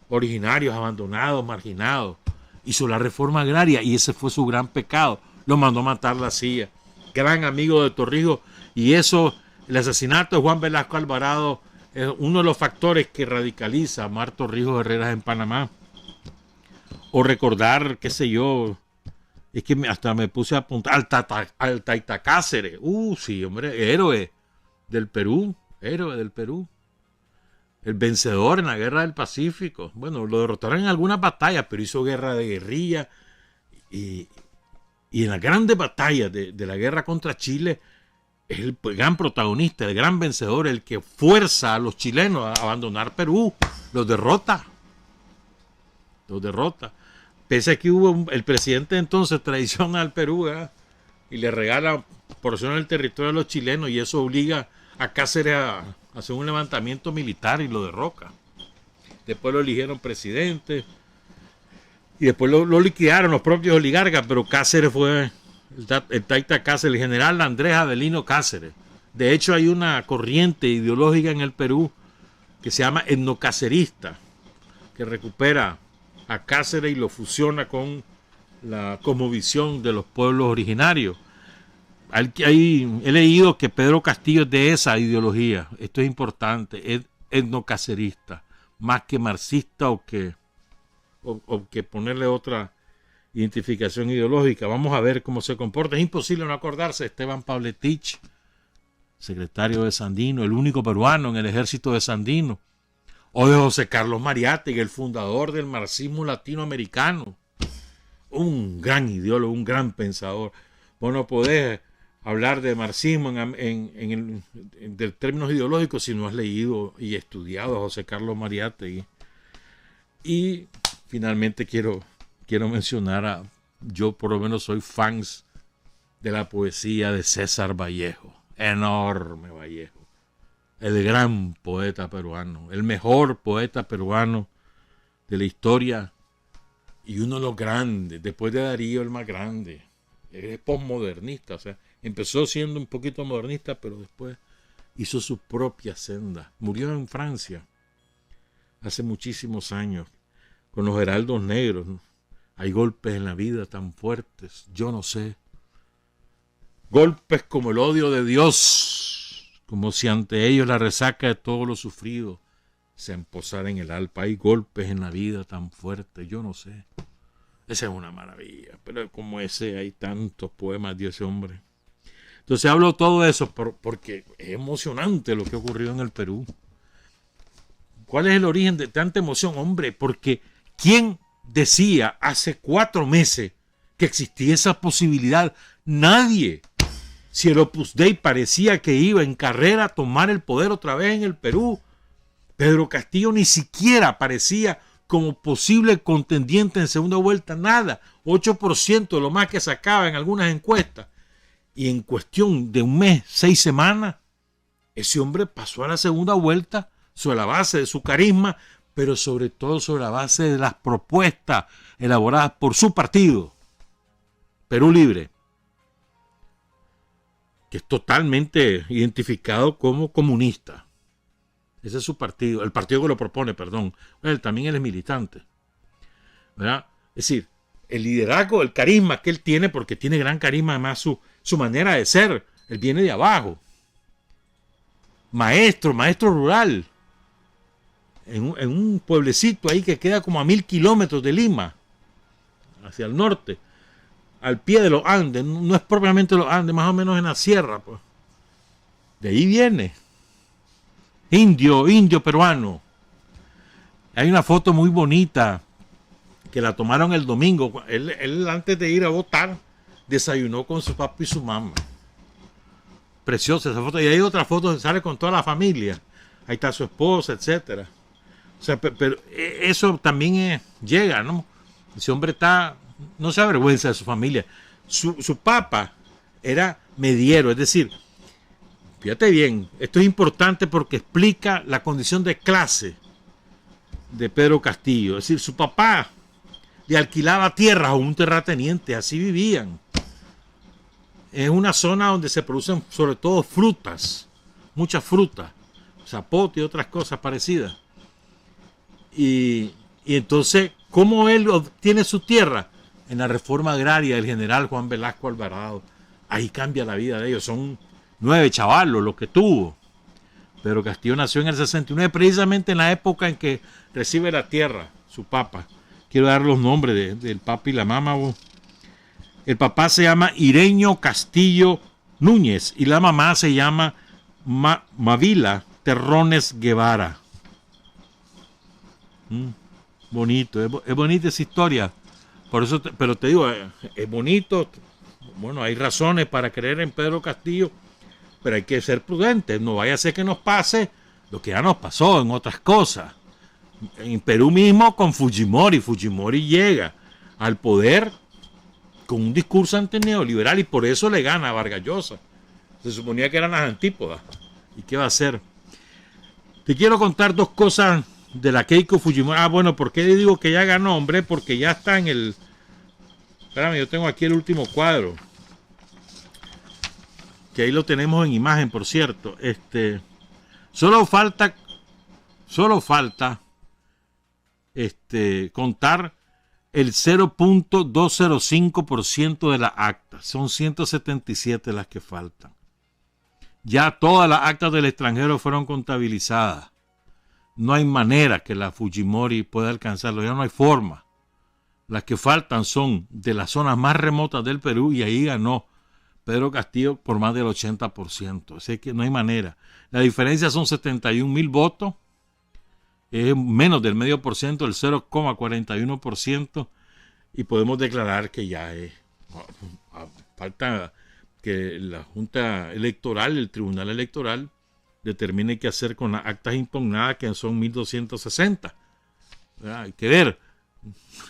originarios, abandonados, marginados. Hizo la reforma agraria y ese fue su gran pecado. Lo mandó a matar la CIA. Gran amigo de Torrijos, y eso, el asesinato de Juan Velasco Alvarado es uno de los factores que radicaliza a Omar Torrijos Herreras en Panamá. O recordar, qué sé yo, es que hasta me puse a apuntar al Taita Cáceres. Sí, hombre, héroe del Perú. El vencedor en la guerra del Pacífico. Bueno, lo derrotaron en algunas batallas, pero hizo guerra de guerrilla. Y en las grandes batallas de la guerra contra Chile, es el gran protagonista, el gran vencedor, el que fuerza a los chilenos a abandonar Perú. Los derrota. Pese a que el presidente entonces traiciona al Perú, ¿verdad? Y le regala porciones del territorio a los chilenos, y eso obliga a Cáceres a hacer un levantamiento militar y lo derroca. Después lo eligieron presidente y después lo liquidaron los propios oligarcas, pero Cáceres fue el Taita Cáceres, el general Andrés Adelino Cáceres. De hecho, hay una corriente ideológica en el Perú que se llama etnocacerista, que recupera a Cáceres y lo fusiona con la cosmovisión de los pueblos originarios. He leído que Pedro Castillo es de esa ideología. Esto es importante, es etnocacerista, más que marxista o que ponerle otra identificación ideológica. Vamos a ver cómo se comporta. Es imposible no acordarse de Esteban Pavletich, secretario de Sandino, el único peruano en el ejército de Sandino. O de José Carlos Mariátegui, el fundador del marxismo latinoamericano. Un gran ideólogo, un gran pensador. Vos no podés hablar de marxismo en términos ideológicos si no has leído y estudiado a José Carlos Mariátegui. Y finalmente quiero mencionar yo por lo menos soy fans de la poesía de César Vallejo. Enorme Vallejo. El gran poeta peruano, el mejor poeta peruano de la historia y uno de los grandes, después de Darío el más grande. Es posmodernista, o sea, empezó siendo un poquito modernista, pero después hizo su propia senda. Murió en Francia hace muchísimos años, con los heraldos negros. Hay golpes en la vida tan fuertes, yo no sé. Golpes como el odio de Dios, como si ante ellos la resaca de todo lo sufrido se emposara en el alma. Hay golpes en la vida tan fuertes, yo no sé. Esa es una maravilla, pero como ese hay tantos poemas de ese hombre. Entonces hablo todo eso porque es emocionante lo que ocurrió en el Perú. ¿Cuál es el origen de tanta emoción? Hombre, porque ¿quién decía hace 4 meses que existía esa posibilidad? Nadie. Si el Opus Dei parecía que iba en carrera a tomar el poder otra vez en el Perú, Pedro Castillo ni siquiera parecía como posible contendiente en segunda vuelta, nada. 8% lo más que sacaba en algunas encuestas. Y en cuestión de un mes, 6 semanas, ese hombre pasó a la segunda vuelta sobre la base de su carisma, pero sobre todo sobre la base de las propuestas elaboradas por su partido, Perú Libre, que es totalmente identificado como comunista. Ese es su partido, el partido que lo propone, perdón. También él es militante, ¿verdad? Es decir, el liderazgo, el carisma que él tiene, porque tiene gran carisma, además su manera de ser, él viene de abajo. maestro rural, en un pueblecito ahí que queda como a 1000 kilómetros de Lima, hacia el norte, al pie de los Andes, no es propiamente los Andes, más o menos en la sierra, pues. De ahí viene. Indio peruano. Hay una foto muy bonita que la tomaron el domingo. Él antes de ir a votar desayunó con su papá y su mamá. Preciosa esa foto. Y hay otra foto donde sale con toda la familia. Ahí está su esposa, etcétera. O sea, pero eso también llega, ¿no? Ese hombre no se avergüenza de su familia. Su papá era mediero, es decir, fíjate bien, esto es importante porque explica la condición de clase de Pedro Castillo. Es decir, su papá le alquilaba tierras a un terrateniente, así vivían. Es una zona donde se producen sobre todo frutas, muchas frutas, zapote y otras cosas parecidas. Y entonces, ¿cómo él obtiene su tierra? En la reforma agraria del general Juan Velasco Alvarado. Ahí cambia la vida de ellos. Son 9 chavalos los que tuvo. Pedro Castillo nació en el 69, precisamente en la época en que recibe la tierra, su papá. Quiero dar los nombres del papá y la mamá. El papá se llama Ireño Castillo Núñez y la mamá se llama Mavila Terrones Guevara. Bonito, es bonita esa historia. Por eso, pero te digo, es bonito. Bueno, hay razones para creer en Pedro Castillo, pero hay que ser prudentes. No vaya a ser que nos pase lo que ya nos pasó en otras cosas. En Perú mismo con Fujimori. Fujimori llega al poder con un discurso antineoliberal y por eso le gana a Vargas Llosa. Se suponía que eran las antípodas. ¿Y qué va a hacer? Te quiero contar 2 cosas de la Keiko Fujimori. Bueno, ¿por qué digo que ya ganó, hombre? Porque ya está en el... Espérame, yo tengo aquí el último cuadro. Que ahí lo tenemos en imagen, por cierto. Solo falta contar el 0.205% de las actas. Son 177 las que faltan. Ya todas las actas del extranjero fueron contabilizadas. No hay manera que la Fujimori pueda alcanzarlo, ya no hay forma. Las que faltan son de las zonas más remotas del Perú y ahí ganó Pedro Castillo por más del 80%. Así que no hay manera. La diferencia son 71,000 votos, es menos del 0,5%, el 0,41%, y podemos declarar que ya es. Falta que la Junta Electoral, el Tribunal Electoral, determine qué hacer con las actas impugnadas, que son 1,260. Hay que ver.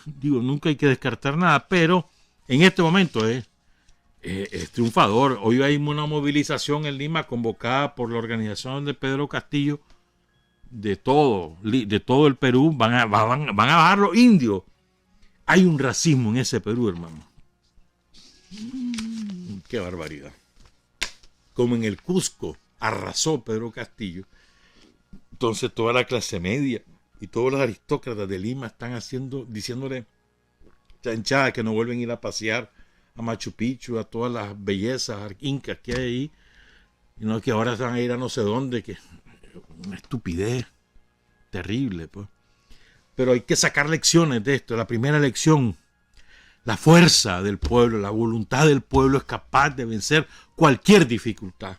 Digo, nunca hay que descartar nada, pero en este momento es triunfador. Hoy hay una movilización en Lima convocada por la organización de Pedro Castillo de todo el Perú. Van a bajar los indios. Hay un racismo en ese Perú, hermano. Qué barbaridad. Como en el Cusco arrasó Pedro Castillo, entonces toda la clase media y todos los aristócratas de Lima están diciéndole chanchadas que no vuelven a ir a pasear a Machu Picchu, a todas las bellezas incas que hay ahí, y no que ahora van a ir a no sé dónde, que una estupidez terrible, pues. Pero hay que sacar lecciones de esto. La primera lección: la fuerza del pueblo, la voluntad del pueblo es capaz de vencer cualquier dificultad.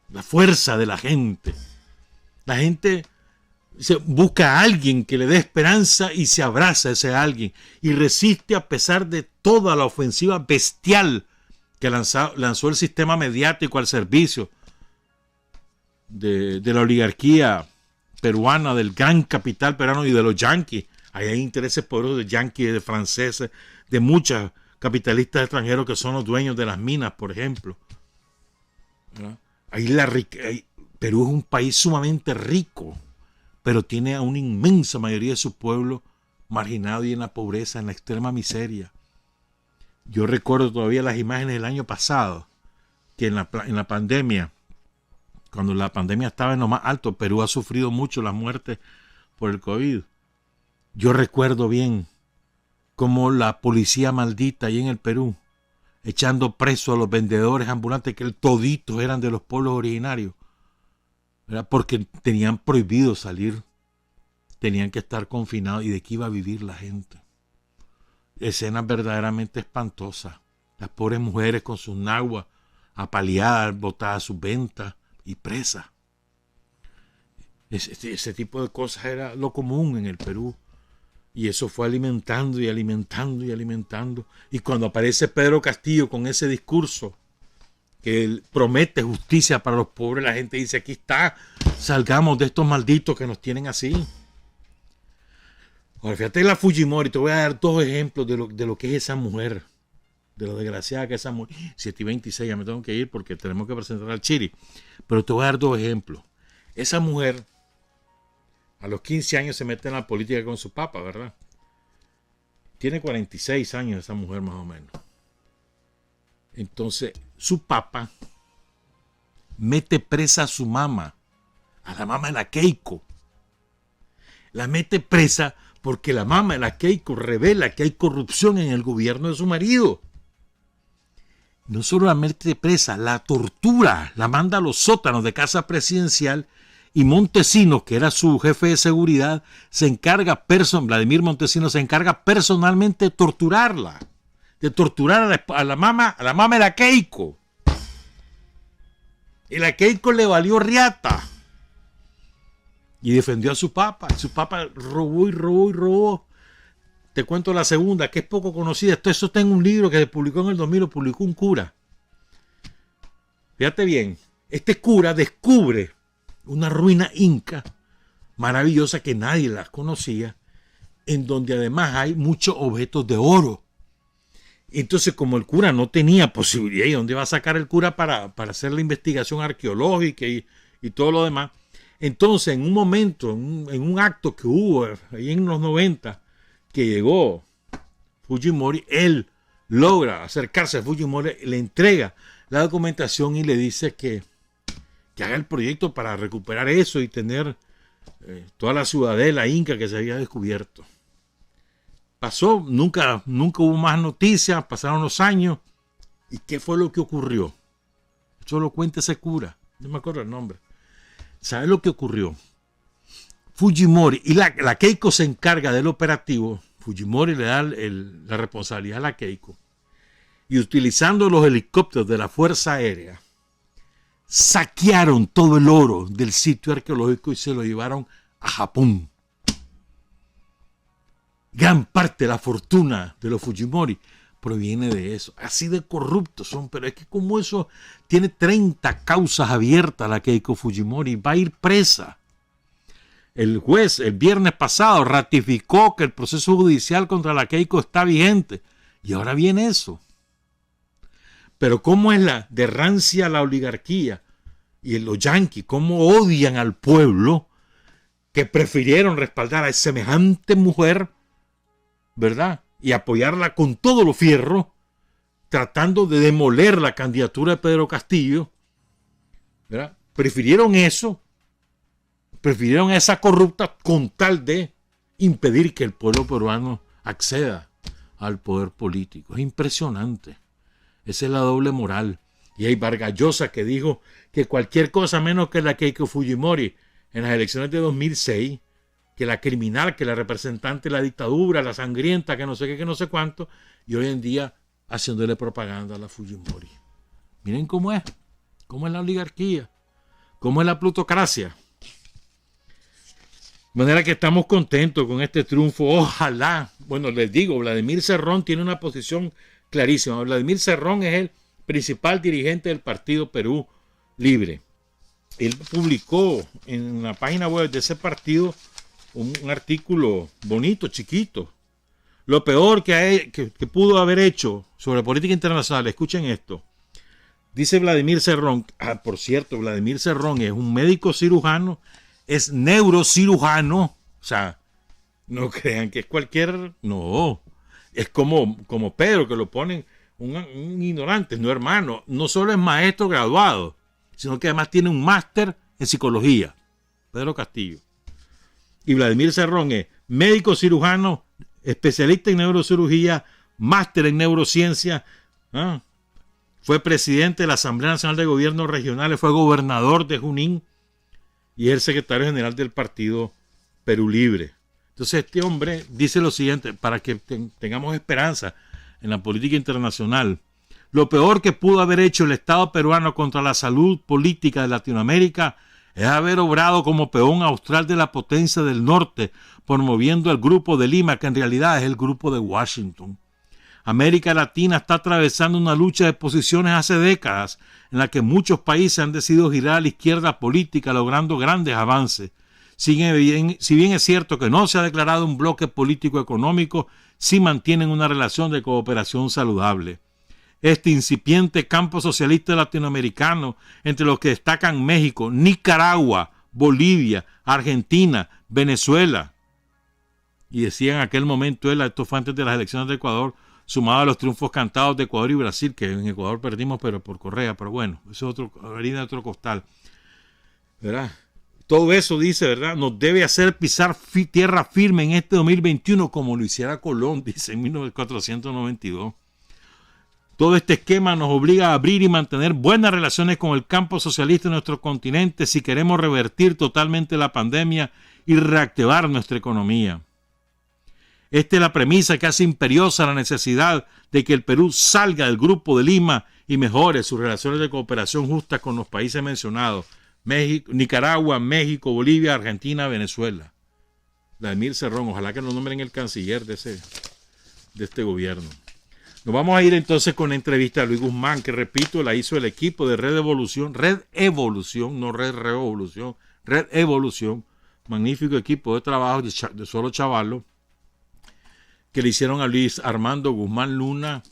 La fuerza de la gente. La gente busca a alguien que le dé esperanza y se abraza a ese alguien y resiste a pesar de toda la ofensiva bestial que lanzó el sistema mediático al servicio de la oligarquía peruana, del gran capital peruano y de los yanquis. Ahí hay intereses poderosos de yanquis, de franceses, de muchos capitalistas extranjeros que son los dueños de las minas, por ejemplo. ¿No? Perú es un país sumamente rico, pero tiene a una inmensa mayoría de su pueblo marginado y en la pobreza, en la extrema miseria. Yo recuerdo todavía las imágenes del año pasado, que en la pandemia, cuando la pandemia estaba en lo más alto, Perú ha sufrido mucho las muertes por el COVID. Yo recuerdo bien cómo la policía maldita ahí en el Perú, echando preso a los vendedores ambulantes, que toditos eran de los pueblos originarios, ¿verdad? Porque tenían prohibido salir, tenían que estar confinados. ¿Y de qué iba a vivir la gente? Escenas verdaderamente espantosas. Las pobres mujeres con sus naguas apaleadas, botadas a sus ventas y presas. Ese tipo de cosas era lo común en el Perú. Y eso fue alimentando y alimentando y alimentando. Y cuando aparece Pedro Castillo con ese discurso que él promete justicia para los pobres, la gente dice, aquí está, salgamos de estos malditos que nos tienen así. Ahora, fíjate la Fujimori, te voy a dar dos ejemplos de lo que es esa mujer, de lo desgraciada que es esa mujer. 7:26, ya me tengo que ir porque tenemos que presentar al Chiri. Pero te voy a dar dos ejemplos. Esa mujer, a los 15 años se mete en la política con su papá, ¿verdad? Tiene 46 años esa mujer más o menos. Entonces, su papá mete presa a su mamá, a la mamá de la Keiko. La mete presa porque la mamá de la Keiko revela que hay corrupción en el gobierno de su marido. No solo la mete presa, la tortura, la manda a los sótanos de casa presidencial. Y Montesinos, que era su jefe de seguridad, Vladimir Montesinos se encarga personalmente de torturarla. De torturar a la mamá de la Keiko. Y la Keiko le valió riata. Y defendió a su papá. Su papá robó y robó y robó. Te cuento la segunda, que es poco conocida. Eso está en un libro que se publicó en el 2000, lo publicó un cura. Fíjate bien, este cura descubre una ruina inca maravillosa que nadie las conocía, en donde además hay muchos objetos de oro. Entonces, como el cura no tenía posibilidad, ¿y dónde va a sacar el cura para hacer la investigación arqueológica y todo lo demás? Entonces, en un momento, en un acto que hubo ahí en los 90, que llegó Fujimori, él logra acercarse a Fujimori, le entrega la documentación y le dice que haga el proyecto para recuperar eso y tener toda la ciudadela inca que se había descubierto. Pasó, nunca hubo más noticias, pasaron los años. ¿Y qué fue lo que ocurrió? Eso lo cuenta ese cura, no me acuerdo el nombre. ¿Sabe lo que ocurrió? Fujimori, y la Keiko se encarga del operativo. Fujimori le da la responsabilidad a la Keiko. Y utilizando los helicópteros de la Fuerza Aérea, saquearon todo el oro del sitio arqueológico y se lo llevaron a Japón. Gran parte de la fortuna de los Fujimori proviene de eso. Así de corruptos son, pero es que como eso tiene 30 causas abiertas la Keiko Fujimori, va a ir presa. El juez el viernes pasado ratificó que el proceso judicial contra la Keiko está vigente. Y ahora viene eso. Pero cómo es de rancia la oligarquía y los yanquis, cómo odian al pueblo, que prefirieron respaldar a semejante mujer, ¿verdad? Y apoyarla con todo lo fierro, tratando de demoler la candidatura de Pedro Castillo, ¿verdad? Prefirieron eso, prefirieron a esa corrupta con tal de impedir que el pueblo peruano acceda al poder político. Es impresionante. Esa es la doble moral. Y hay Vargas Llosa que dijo que cualquier cosa menos que la Keiko Fujimori en las elecciones de 2006, que la criminal, que la representante de la dictadura, la sangrienta, que no sé qué, que no sé cuánto, y hoy en día haciéndole propaganda a la Fujimori. Miren cómo es la oligarquía, cómo es la plutocracia. De manera que estamos contentos con este triunfo. Ojalá, bueno, les digo, Vladimir Cerrón tiene una posición clarísima. Vladimir Cerrón es el principal dirigente del Partido Perú Libre. Él publicó en la página web de ese partido un artículo bonito, chiquito. Lo peor que pudo haber hecho sobre política internacional, escuchen esto. Dice Vladimir Cerrón, por cierto, Vladimir Cerrón es un médico cirujano, es neurocirujano, o sea, no crean que es cualquier, no, es como Pedro, que lo ponen un ignorante, no hermano, no solo es maestro graduado, sino que además tiene un máster en psicología, Pedro Castillo. Y Vladimir Cerrón es médico cirujano, especialista en neurocirugía, máster en neurociencia, fue presidente de la Asamblea Nacional de Gobiernos Regionales, fue gobernador de Junín, y es el secretario general del partido Perú Libre. Entonces este hombre dice lo siguiente, para que tengamos esperanza en la política internacional. Lo peor que pudo haber hecho el Estado peruano contra la salud política de Latinoamérica es haber obrado como peón austral de la potencia del norte, promoviendo el Grupo de Lima, que en realidad es el Grupo de Washington. América Latina está atravesando una lucha de posiciones hace décadas, en la que muchos países han decidido girar a la izquierda política, logrando grandes avances. Si bien es cierto que no se ha declarado un bloque político-económico, sí mantienen una relación de cooperación saludable. Este incipiente campo socialista latinoamericano, entre los que destacan México, Nicaragua, Bolivia, Argentina, Venezuela, y decía en aquel momento él, esto fue antes de las elecciones de Ecuador, sumado a los triunfos cantados de Ecuador y Brasil, que en Ecuador perdimos pero por Correa, pero bueno, eso es harina de otro costal, ¿verdad? Todo eso, dice, ¿verdad?, nos debe hacer pisar tierra firme en este 2021 como lo hiciera Colón, dice, en 1492. Todo este esquema nos obliga a abrir y mantener buenas relaciones con el campo socialista de nuestro continente si queremos revertir totalmente la pandemia y reactivar nuestra economía. Esta es la premisa que hace imperiosa la necesidad de que el Perú salga del Grupo de Lima y mejore sus relaciones de cooperación justa con los países mencionados: México, Nicaragua, México, Bolivia, Argentina, Venezuela. Vladimir Cerrón, ojalá que nos nombren el canciller de este gobierno. Nos vamos a ir entonces con la entrevista a Luis Guzmán, que repito, la hizo el equipo de Red Evolución, no Red Revolución, Red Evolución, magnífico equipo de trabajo de solo chavalos, que le hicieron a Luis Armando Guzmán Luna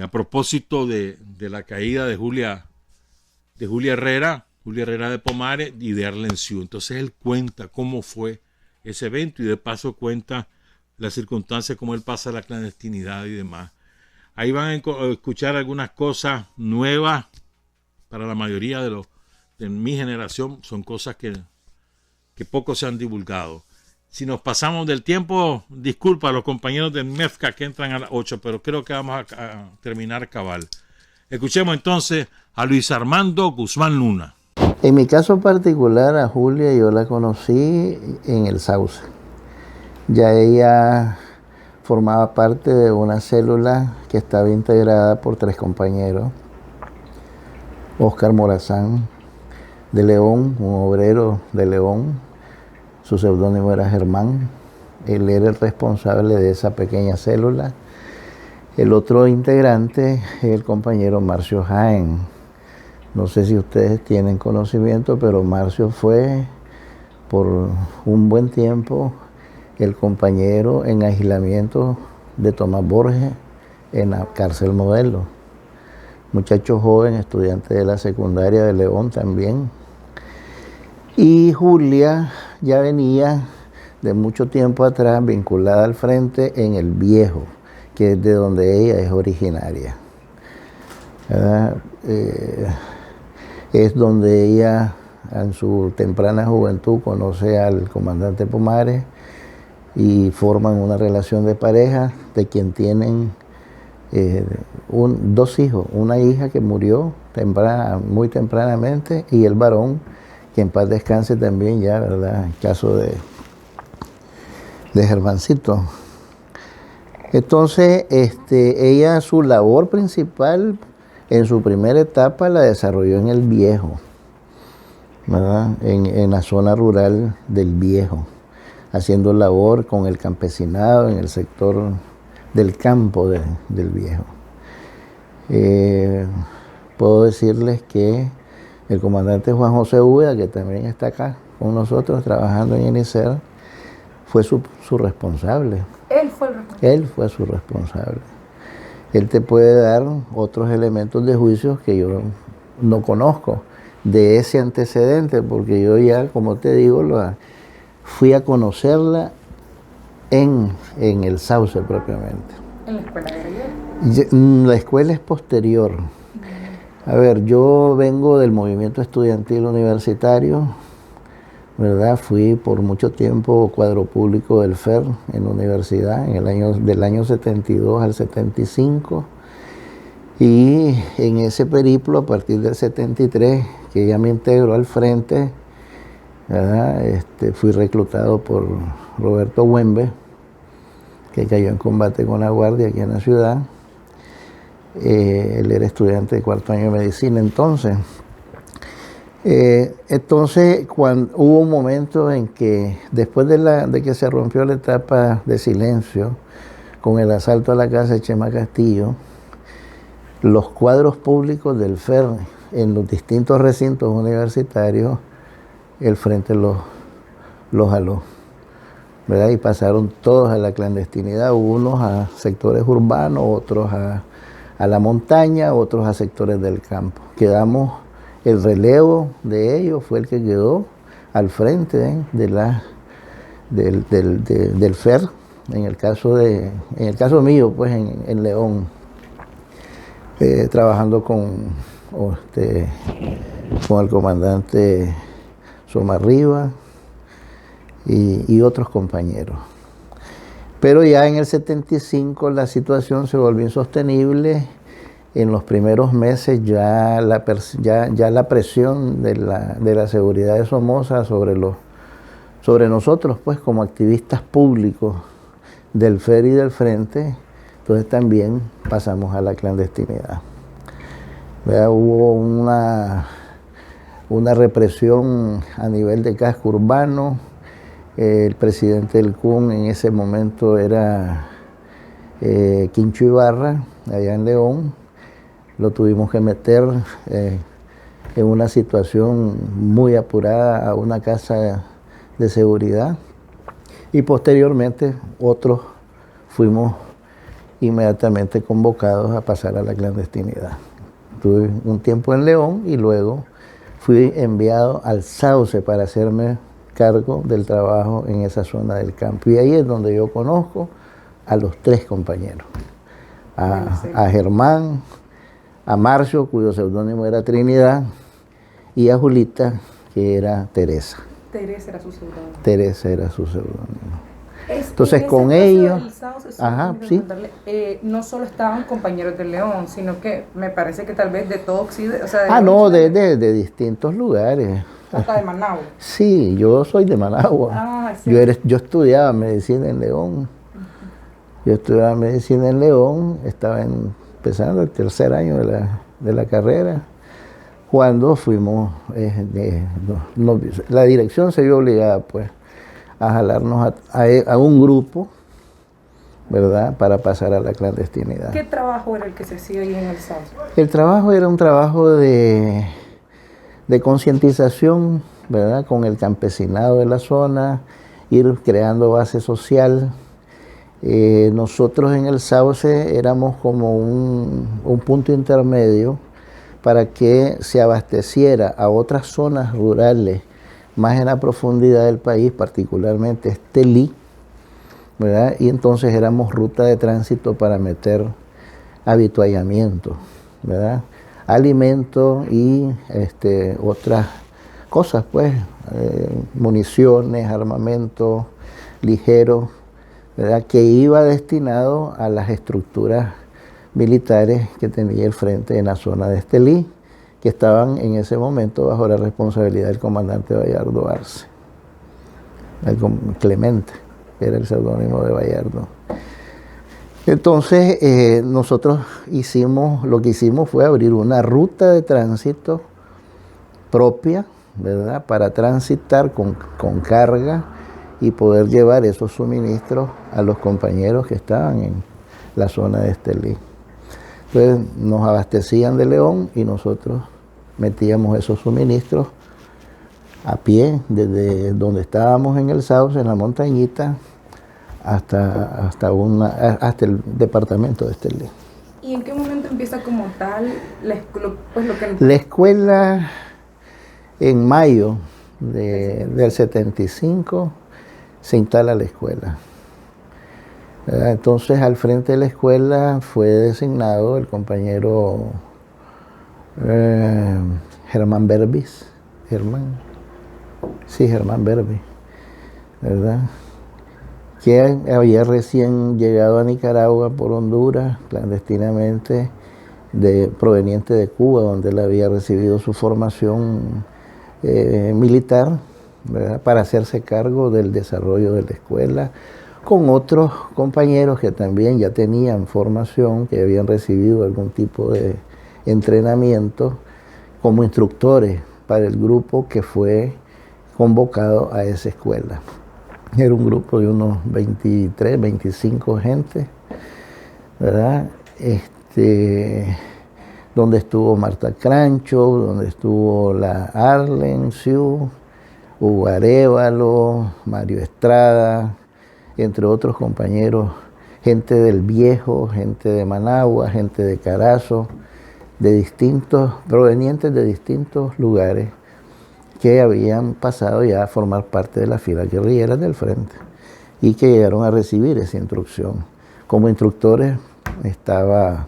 a propósito de la caída de Julia Herrera de Pomares y de Arlencio. Entonces él cuenta cómo fue ese evento y de paso cuenta las circunstancias, cómo él pasa la clandestinidad y demás. Ahí van a escuchar algunas cosas nuevas para la mayoría de mi generación, son cosas que poco se han divulgado. Si nos pasamos del tiempo, disculpa a los compañeros de MEFCA que entran a las 8, pero creo que vamos a terminar cabal. Escuchemos entonces a Luis Armando Guzmán Luna. En mi caso particular, a Julia yo la conocí en el Sauce. Ya ella formaba parte de una célula que estaba integrada por 3 compañeros. Óscar Morazán de León, un obrero de León, su seudónimo era Germán. Él era el responsable de esa pequeña célula. El otro integrante es el compañero Marcio Jaén. No sé si ustedes tienen conocimiento, pero Marcio fue por un buen tiempo el compañero en aislamiento de Tomás Borges en la cárcel Modelo. Muchacho joven, estudiante de la secundaria de León también. Y Julia ya venía de mucho tiempo atrás vinculada al frente en El Viejo, que es de donde ella es originaria. Es donde ella en su temprana juventud conoce al comandante Pomares y forman una relación de pareja, de quien tienen 2 hijos, una hija que murió muy tempranamente y el varón que en paz descanse también ya, ¿verdad? El caso de Germancito. Entonces, ella, su labor principal en su primera etapa la desarrolló en El Viejo, ¿verdad? En la zona rural del Viejo, haciendo labor con el campesinado en el sector del campo del Viejo. Puedo decirles que el comandante Juan José Úbeda, que también está acá con nosotros trabajando en INICER, fue su responsable. Él fue el responsable. Él fue su responsable. Él te puede dar otros elementos de juicio que yo no conozco de ese antecedente, porque yo ya, como te digo, fui a conocerla en el Sauce propiamente. ¿En la escuela guerrillera? La escuela es posterior. A ver, yo vengo del movimiento estudiantil universitario, ¿verdad? Fui por mucho tiempo cuadro público del FER en la universidad, del año 72 al 75. Y en ese periplo, a partir del 73, que ya me integro al frente, ¿verdad? Fui reclutado por Roberto Huembe, que cayó en combate con la Guardia aquí en la ciudad. Él era estudiante de cuarto año de medicina entonces. Cuando hubo un momento en que, después de que se rompió la etapa de silencio, con el asalto a la casa de Chema Castillo, los cuadros públicos del FER en los distintos recintos universitarios, el Frente los jaló, ¿verdad? Y pasaron todos a la clandestinidad, unos a sectores urbanos, otros a la montaña, otros a sectores del campo. El relevo de ellos fue el que quedó al frente del FER, en el caso mío, pues en León, trabajando con el comandante Somarriba y otros compañeros. Pero ya en el 75 la situación se volvió insostenible. En los primeros meses ya la presión de la seguridad de Somoza sobre nosotros, pues como activistas públicos del FER y del Frente, entonces también pasamos a la clandestinidad. ¿Verdad? Hubo una represión a nivel de casco urbano. El presidente del CUN en ese momento era Quincho Ibarra, allá en León. Lo tuvimos que meter en una situación muy apurada a una casa de seguridad, y posteriormente otros fuimos inmediatamente convocados a pasar a la clandestinidad. Tuve un tiempo en León y luego fui enviado al Sauce para hacerme cargo del trabajo en esa zona del campo. Y ahí es donde yo conozco a los tres compañeros, a Germán, a Marcio, cuyo seudónimo era Trinidad, y a Julita, que era Teresa. Teresa era su seudónimo. Teresa era su seudónimo. Entonces con ellos, sí. No solo estaban compañeros de León, sino que me parece que tal vez de todo Occidente, o sea, de distintos lugares. Hasta de Managua. Sí, yo soy de Managua. Sí. Yo estudiaba medicina en León. Estaba empezando el tercer año de la carrera, cuando fuimos, la dirección se vio obligada pues a jalarnos a un grupo, ¿verdad?, para pasar a la clandestinidad. ¿Qué trabajo era el que se hacía ahí en el Sauce? El trabajo era un trabajo de concientización, ¿verdad?, con el campesinado de la zona, ir creando base social. Nosotros en el Sauce éramos como un punto intermedio para que se abasteciera a otras zonas rurales más en la profundidad del país, particularmente Estelí, ¿verdad? Y entonces éramos ruta de tránsito para meter habituallamiento, ¿verdad?, alimento y otras cosas, pues, municiones, armamento ligero, ¿verdad?, que iba destinado a las estructuras militares que tenía el frente en la zona de Estelí, que estaban en ese momento bajo la responsabilidad del comandante Bayardo Arce, Clemente, que era el seudónimo de Bayardo. Entonces nosotros lo que hicimos fue abrir una ruta de tránsito propia, ¿verdad?, para transitar con carga y poder llevar esos suministros a los compañeros que estaban en la zona de Estelí. Entonces nos abastecían de León y nosotros metíamos esos suministros a pie desde donde estábamos en el Sauce, en la montañita, hasta el departamento de Estelí. ¿Y en qué momento empieza como tal la escuela? En mayo del 75 se instala la escuela. Entonces al frente de la escuela fue designado el compañero Germán Berbis, Germán Berbis, ¿verdad?, que había recién llegado a Nicaragua por Honduras, clandestinamente, proveniente de Cuba, donde él había recibido su formación militar, ¿verdad?, para hacerse cargo del desarrollo de la escuela, con otros compañeros que también ya tenían formación, que habían recibido algún tipo de entrenamiento como instructores para el grupo que fue convocado a esa escuela. Era un grupo de unos 23, 25 gente, ¿verdad? Donde estuvo Marta Crancho, donde estuvo la Arlen Siu, Hugo Arévalo, Mario Estrada, entre otros compañeros, gente del Viejo, gente de Managua, gente de Carazo, provenientes de distintos lugares que habían pasado ya a formar parte de la fila guerrillera del frente y que llegaron a recibir esa instrucción. Como instructores estaba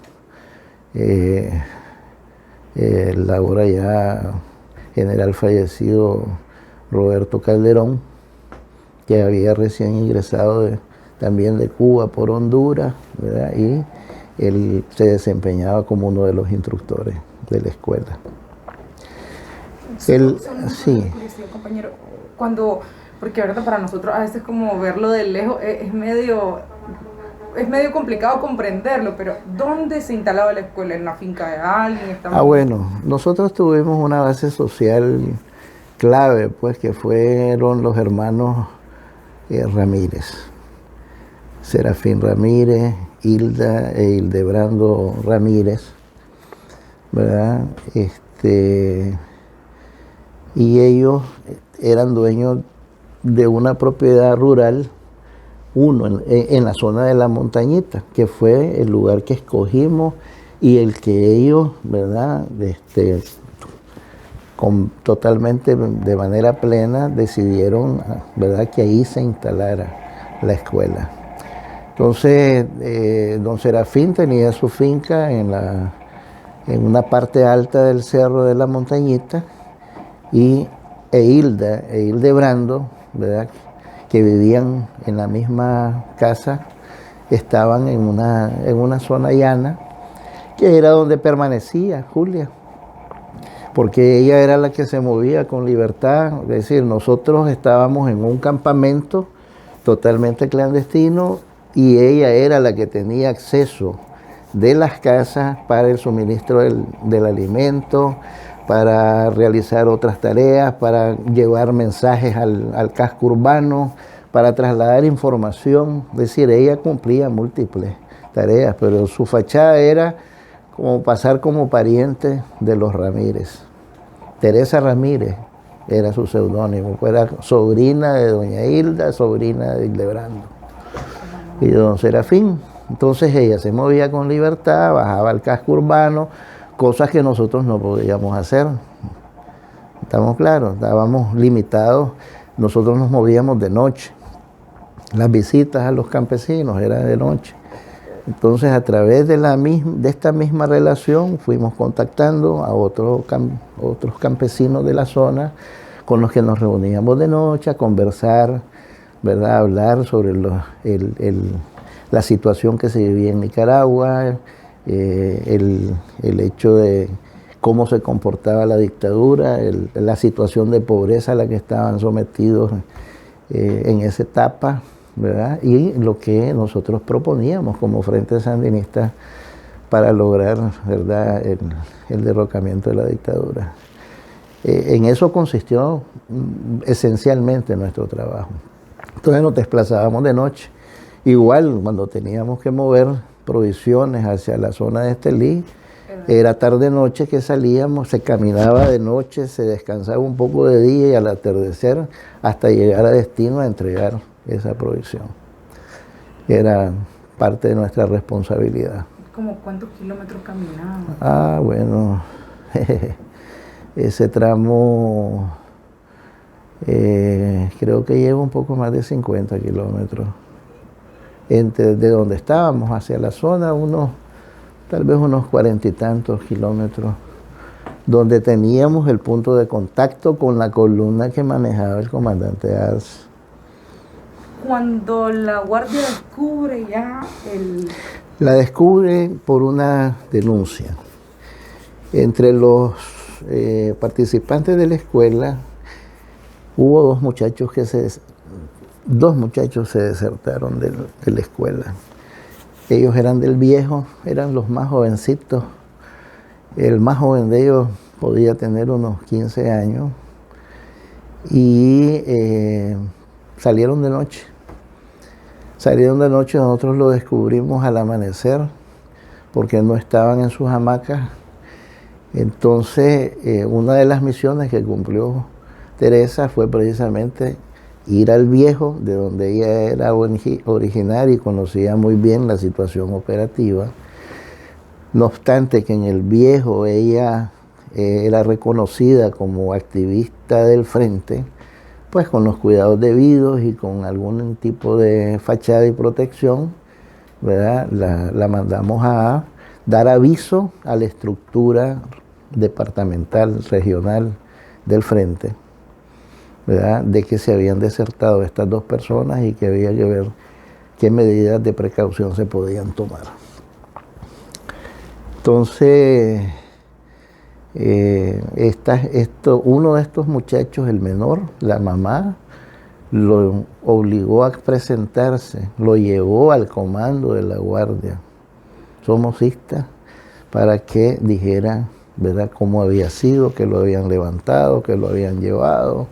el ahora ya general fallecido Roberto Calderón, que había recién ingresado también de Cuba por Honduras, ¿verdad?, y él se desempeñaba como uno de los instructores de la escuela. Sí, compañero, porque ahorita para nosotros a veces como verlo de lejos es medio complicado comprenderlo, pero ¿dónde se instalaba la escuela? ¿En la finca de alguien? Bueno, nosotros tuvimos una base social clave, pues, que fueron los hermanos Ramírez, Serafín Ramírez, Hilda e Hildebrando Ramírez, ¿verdad? Y ellos eran dueños de una propiedad rural, en la zona de la montañita, que fue el lugar que escogimos y el que ellos, ¿verdad?, totalmente de manera plena decidieron, ¿verdad?, que ahí se instalara la escuela. Entonces, don Serafín tenía su finca en una parte alta del cerro de la montañita, y Hildebrando, ¿verdad?, que vivían en la misma casa, estaban en una zona llana, que era donde permanecía Julia, porque ella era la que se movía con libertad. Es decir, nosotros estábamos en un campamento totalmente clandestino y ella era la que tenía acceso de las casas para el suministro del alimento, para realizar otras tareas, para llevar mensajes al casco urbano, para trasladar información. Es decir, ella cumplía múltiples tareas, pero su fachada era como pasar como pariente de los Ramírez. Teresa Ramírez era su seudónimo, era sobrina de doña Hilda, sobrina de Hildebrando y de don Serafín. Entonces ella se movía con libertad, bajaba al casco urbano, cosas que nosotros no podíamos hacer. ¿Estamos claros? Estábamos limitados, nosotros nos movíamos de noche. Las visitas a los campesinos eran de noche. Entonces, a través de esta misma relación, fuimos contactando a otros campesinos de la zona con los que nos reuníamos de noche a conversar, ¿verdad?, a hablar sobre la situación que se vivía en Nicaragua, el hecho de cómo se comportaba la dictadura, la situación de pobreza a la que estaban sometidos en esa etapa, ¿verdad?, y lo que nosotros proponíamos como Frente Sandinista para lograr, ¿verdad?, el derrocamiento de la dictadura. En eso consistió esencialmente nuestro trabajo. Entonces nos desplazábamos de noche. Igual cuando teníamos que mover provisiones hacia la zona de Estelí, era tarde-noche que salíamos, se caminaba de noche, se descansaba un poco de día y al atardecer hasta llegar a destino a entregar esa provisión. Era parte de nuestra responsabilidad. ¿Cómo cuántos kilómetros caminaban? Bueno, ese tramo creo que lleva un poco más de 50 kilómetros. De donde estábamos hacia la zona, tal vez unos 40 y tantos kilómetros, donde teníamos el punto de contacto con la columna que manejaba el comandante Arce. Cuando la Guardia descubre La descubre por una denuncia. Entre los participantes de la escuela, hubo dos muchachos se desertaron de la escuela. Ellos eran del viejo, eran los más jovencitos. El más joven de ellos podía tener unos 15 años y salieron de noche. Nosotros lo descubrimos al amanecer porque no estaban en sus hamacas. Entonces, una de las misiones que cumplió Teresa fue precisamente ir al viejo, de donde ella era originaria y conocía muy bien la situación operativa. No obstante que en el viejo ella era reconocida como activista del frente, pues con los cuidados debidos y con algún tipo de fachada y protección, ¿verdad? La mandamos a dar aviso a la estructura departamental, regional del frente, ¿verdad? De que se habían desertado estas dos personas y que había que ver qué medidas de precaución se podían tomar. Entonces, uno de estos muchachos, el menor, la mamá, lo obligó a presentarse, lo llevó al comando de la guardia somocista para que dijera, ¿verdad?, cómo había sido, que lo habían levantado, que lo habían llevado,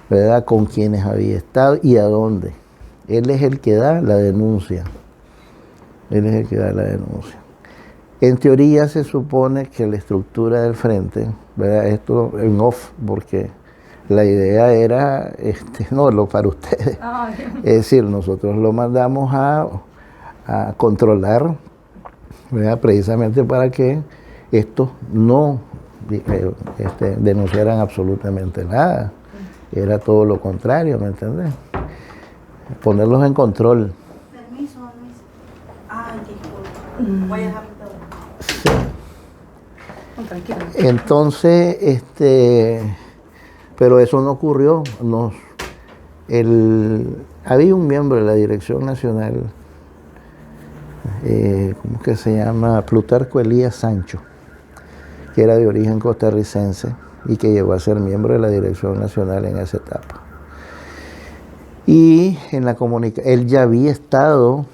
¿verdad?, con quiénes había estado y a dónde. Él es el que da la denuncia. En teoría se supone que la estructura del frente, ¿verdad?, esto en off, porque la idea era, no, para ustedes. Es decir, nosotros lo mandamos a controlar, ¿verdad?, precisamente para que estos no denunciaran absolutamente nada. Era todo lo contrario, ¿me entiendes? Ponerlos en control. Permiso. Ay, disculpa. Voy a dejar todo. Tranquilo. Entonces, pero eso no ocurrió. Había un miembro de la Dirección Nacional, ¿cómo que se llama? Plutarco Elías Sancho, que era de origen costarricense y que llegó a ser miembro de la Dirección Nacional en esa etapa. Y en la él ya había estado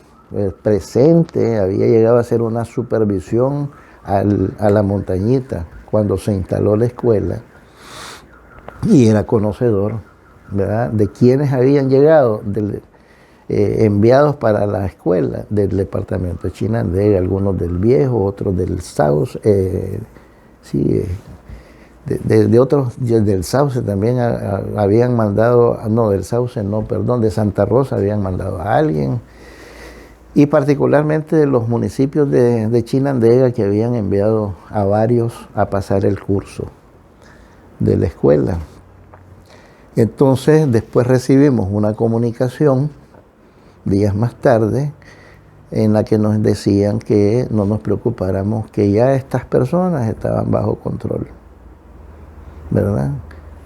presente, había llegado a hacer una supervisión a la montañita cuando se instaló la escuela y era conocedor, ¿verdad?, de quienes habían llegado enviados para la escuela del departamento de Chinandega, algunos del viejo, otros del Sauce, de otros del Sauce también habían mandado, no, del Sauce no, perdón, de Santa Rosa habían mandado a alguien, y particularmente de los municipios de Chinandega, que habían enviado a varios a pasar el curso de la escuela. Entonces, después recibimos una comunicación, días más tarde, en la que nos decían que no nos preocupáramos, que ya estas personas estaban bajo control, ¿verdad?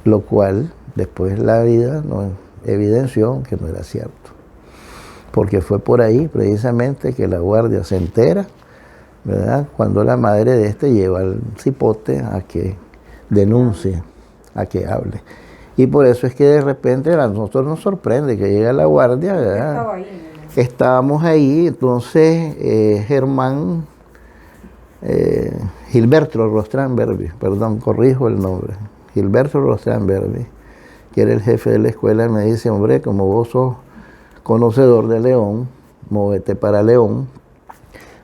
Lo cual, después la vida nos evidenció que no era cierto. Porque fue por ahí, precisamente, que la guardia se entera, ¿verdad?, cuando la madre de lleva al cipote a que denuncie, a que hable. Y por eso es que de repente a nosotros nos sorprende que llega la guardia, ¿verdad? Estábamos ahí, entonces Gilberto Rostrán Berbi, perdón, corrijo el nombre, Gilberto Rostrán Berbi, que era el jefe de la escuela, me dice, hombre, como vos sos conocedor de León, móvete para León,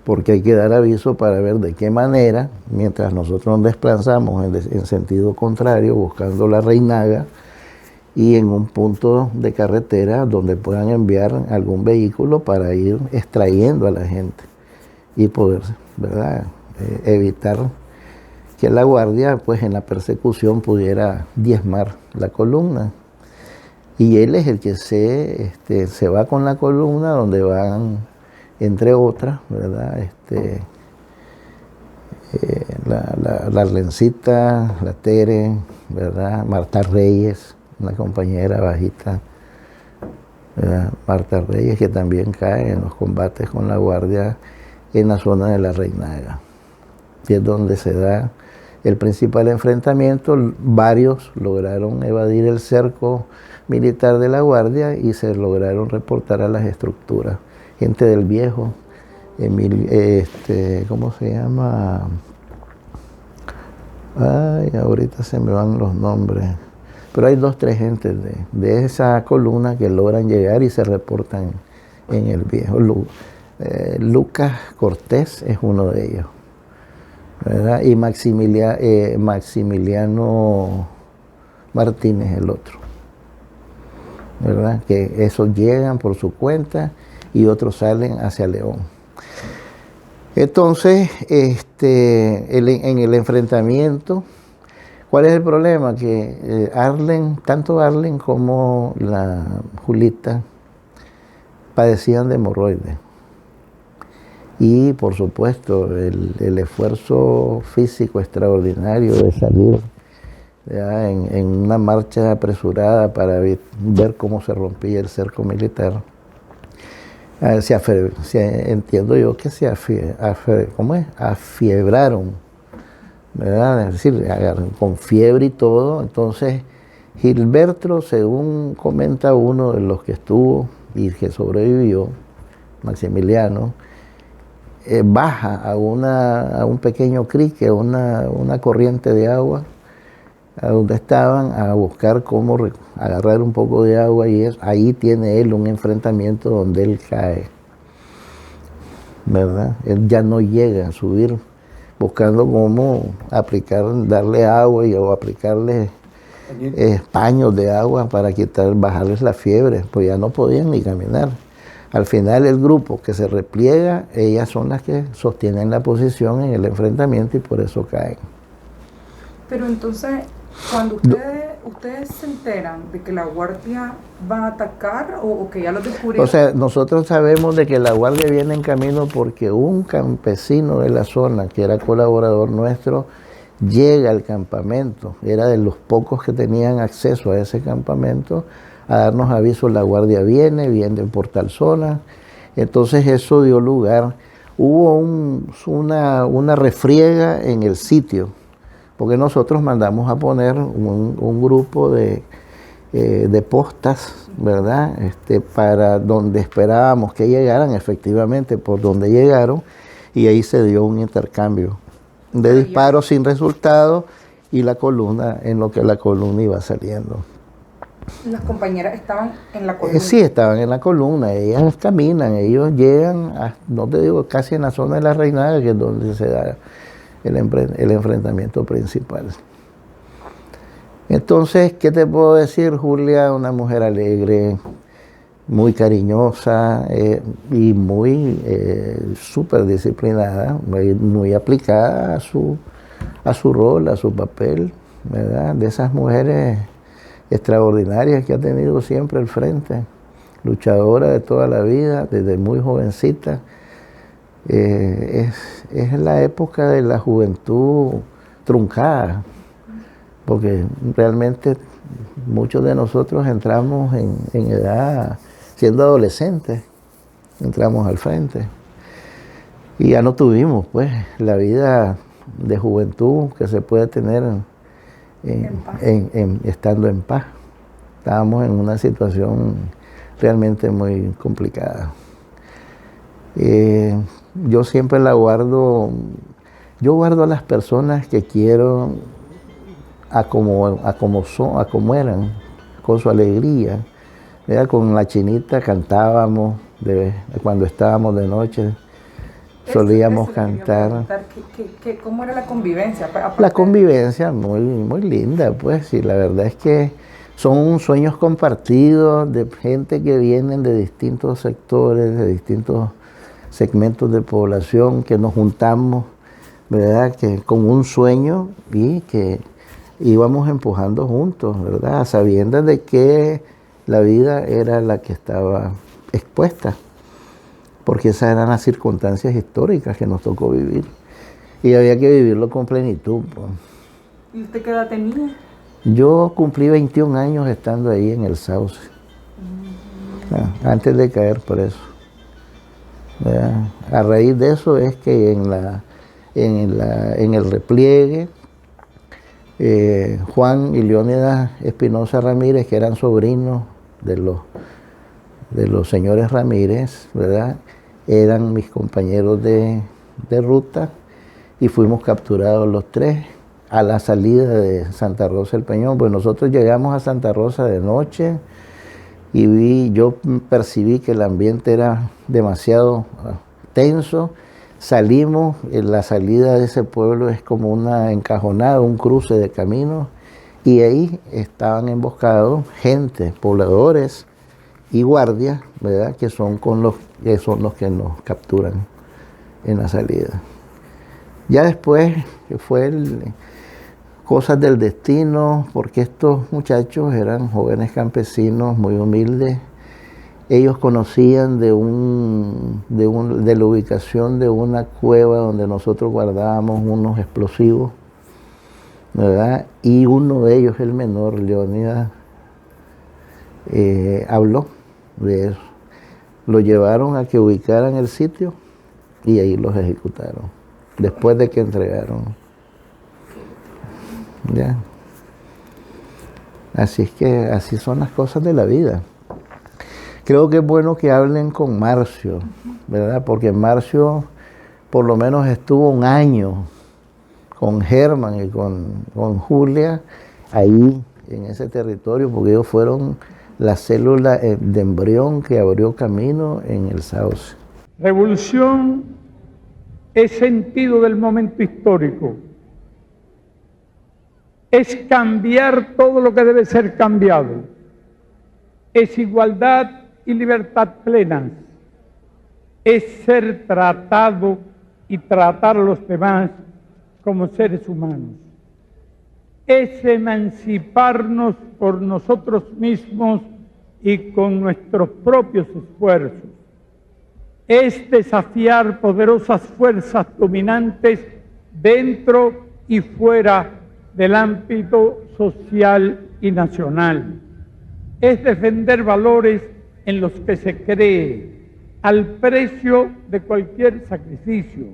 porque hay que dar aviso para ver de qué manera, mientras nosotros nos desplazamos en sentido contrario, buscando la Reinaga, y en un punto de carretera donde puedan enviar algún vehículo para ir extrayendo a la gente y poder, ¿verdad?, evitar que la guardia, pues en la persecución, pudiera diezmar la columna. Y él es el que se va con la columna, donde van, entre otras, ¿verdad?, la Arlencita, la Tere, ¿verdad?, Marta Reyes, una compañera bajita, ¿verdad?, Marta Reyes, que también cae en los combates con la guardia en la zona de la Reinaga, que es donde se da el principal enfrentamiento, varios lograron evadir el cerco militar de la Guardia y se lograron reportar a las estructuras. Gente del Viejo, ¿cómo se llama? Ay, ahorita se me van los nombres. Pero hay 2, 3 gentes de esa columna que logran llegar y se reportan en el Viejo. Lucas Cortés es uno de ellos, ¿verdad? Y Maximiliano Martínez el otro, ¿verdad? Que esos llegan por su cuenta y otros salen hacia León. Entonces, en el enfrentamiento, ¿cuál es el problema? Que tanto Arlen como la Julita padecían de hemorroides. Y por supuesto, el esfuerzo físico extraordinario de salir ya en una marcha apresurada para ver cómo se rompía el cerco militar. Entiendo yo que afiebraron, ¿verdad? Es decir, con fiebre y todo. Entonces, Gilberto, según comenta uno de los que estuvo y que sobrevivió, Maximiliano, baja a un pequeño crique, a una corriente de agua, a donde estaban, a buscar cómo agarrar un poco de agua, y ahí tiene él un enfrentamiento donde él cae, ¿verdad? Él ya no llega a subir, buscando cómo darle agua o aplicarle paños de agua para bajarles la fiebre, pues ya no podían ni caminar. Al final el grupo que se repliega, ellas son las que sostienen la posición en el enfrentamiento y por eso caen. Pero entonces, cuando ustedes se enteran de que la Guardia va a atacar o que ya lo descubrieron. O sea, nosotros sabemos de que la Guardia viene en camino porque un campesino de la zona, que era colaborador nuestro, llega al campamento. Era de los pocos que tenían acceso a ese campamento, a darnos aviso: la Guardia viene por tal zona. Entonces eso dio lugar, hubo una refriega en el sitio, porque nosotros mandamos a poner un grupo de postas, ¿verdad? Para donde esperábamos que llegaran, efectivamente por donde llegaron, y ahí se dio un intercambio de disparos sin resultado, y la columna, en lo que la columna iba saliendo. ¿Las compañeras estaban en la columna? Sí, estaban en la columna. Ellas caminan, ellos llegan, no te digo, casi en la zona de la Reinada, que es donde se da el enfrentamiento principal. Entonces, ¿qué te puedo decir? Julia, una mujer alegre, muy cariñosa y muy súper disciplinada, muy aplicada a su rol, a su papel, ¿verdad? De esas mujeres extraordinarias que ha tenido siempre al frente, luchadora de toda la vida, desde muy jovencita. Es la época de la juventud truncada, porque realmente muchos de nosotros entramos en edad, siendo adolescentes, entramos al frente. Y ya no tuvimos, pues, la vida de juventud que se puede tener estando en paz. Estábamos en una situación realmente muy complicada. Yo siempre yo guardo a las personas que quiero a como eran, con su alegría. ¿Verdad? Con la Chinita cantábamos, cuando estábamos de noche, solíamos cantar. ¿Cómo era la convivencia? La convivencia muy, muy linda, pues, y la verdad es que son sueños compartidos de gente que vienen de distintos sectores, de distintos segmentos de población, que nos juntamos, ¿verdad? Que con un sueño y que íbamos empujando juntos, ¿verdad? Sabiendo de que la vida era la que estaba expuesta, porque esas eran las circunstancias históricas que nos tocó vivir. Y había que vivirlo con plenitud, pues. ¿Y usted qué edad tenía? Yo cumplí 21 años estando ahí en el Sauce, antes de caer preso. A raíz de eso es que en el repliegue Juan y Leónidas Espinosa Ramírez, que eran sobrinos de los señores Ramírez, ¿verdad? Eran mis compañeros de ruta y fuimos capturados los tres a la salida de Santa Rosa del Peñón. Pues nosotros llegamos a Santa Rosa de noche y yo percibí que el ambiente era demasiado tenso. Salimos, la salida de ese pueblo es como una encajonada, un cruce de caminos, y ahí estaban emboscados gente, pobladores y guardias, ¿verdad? Que son los que nos capturan en la salida. Ya después fue cosas del destino, porque estos muchachos eran jóvenes campesinos muy humildes. Ellos conocían de la ubicación de una cueva donde nosotros guardábamos unos explosivos, ¿verdad? Y uno de ellos, el menor, Leónidas, habló de eso. Lo llevaron a que ubicaran el sitio y ahí los ejecutaron, después de que entregaron. ¿Ya? Así es que así son las cosas de la vida. Creo que es bueno que hablen con Marcio, ¿verdad? Porque Marcio por lo menos estuvo un año con Germán y con Julia ahí en ese territorio, porque ellos fueron la célula de embrión que abrió camino en el Sauce. Revolución es sentido del momento histórico, es cambiar todo lo que debe ser cambiado, es igualdad y libertad plenas, es ser tratado y tratar a los demás como seres humanos, es emanciparnos por nosotros mismos y con nuestros propios esfuerzos, es desafiar poderosas fuerzas dominantes dentro y fuera del ámbito social y nacional, es defender valores en los que se cree al precio de cualquier sacrificio,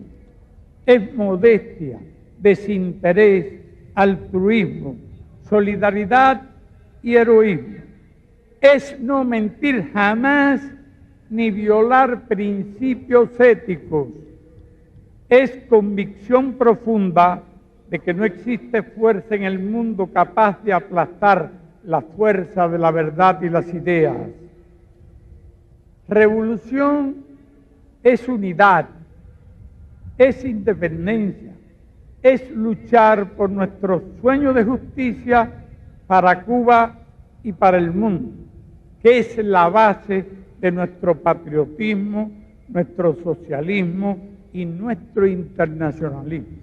es modestia, desinterés, altruismo, solidaridad y heroísmo, es no mentir jamás ni violar principios éticos, es convicción profunda de que no existe fuerza en el mundo capaz de aplastar la fuerza de la verdad y las ideas. Revolución es unidad, es independencia, es luchar por nuestro sueño de justicia para Cuba y para el mundo, que es la base de nuestro patriotismo, nuestro socialismo y nuestro internacionalismo.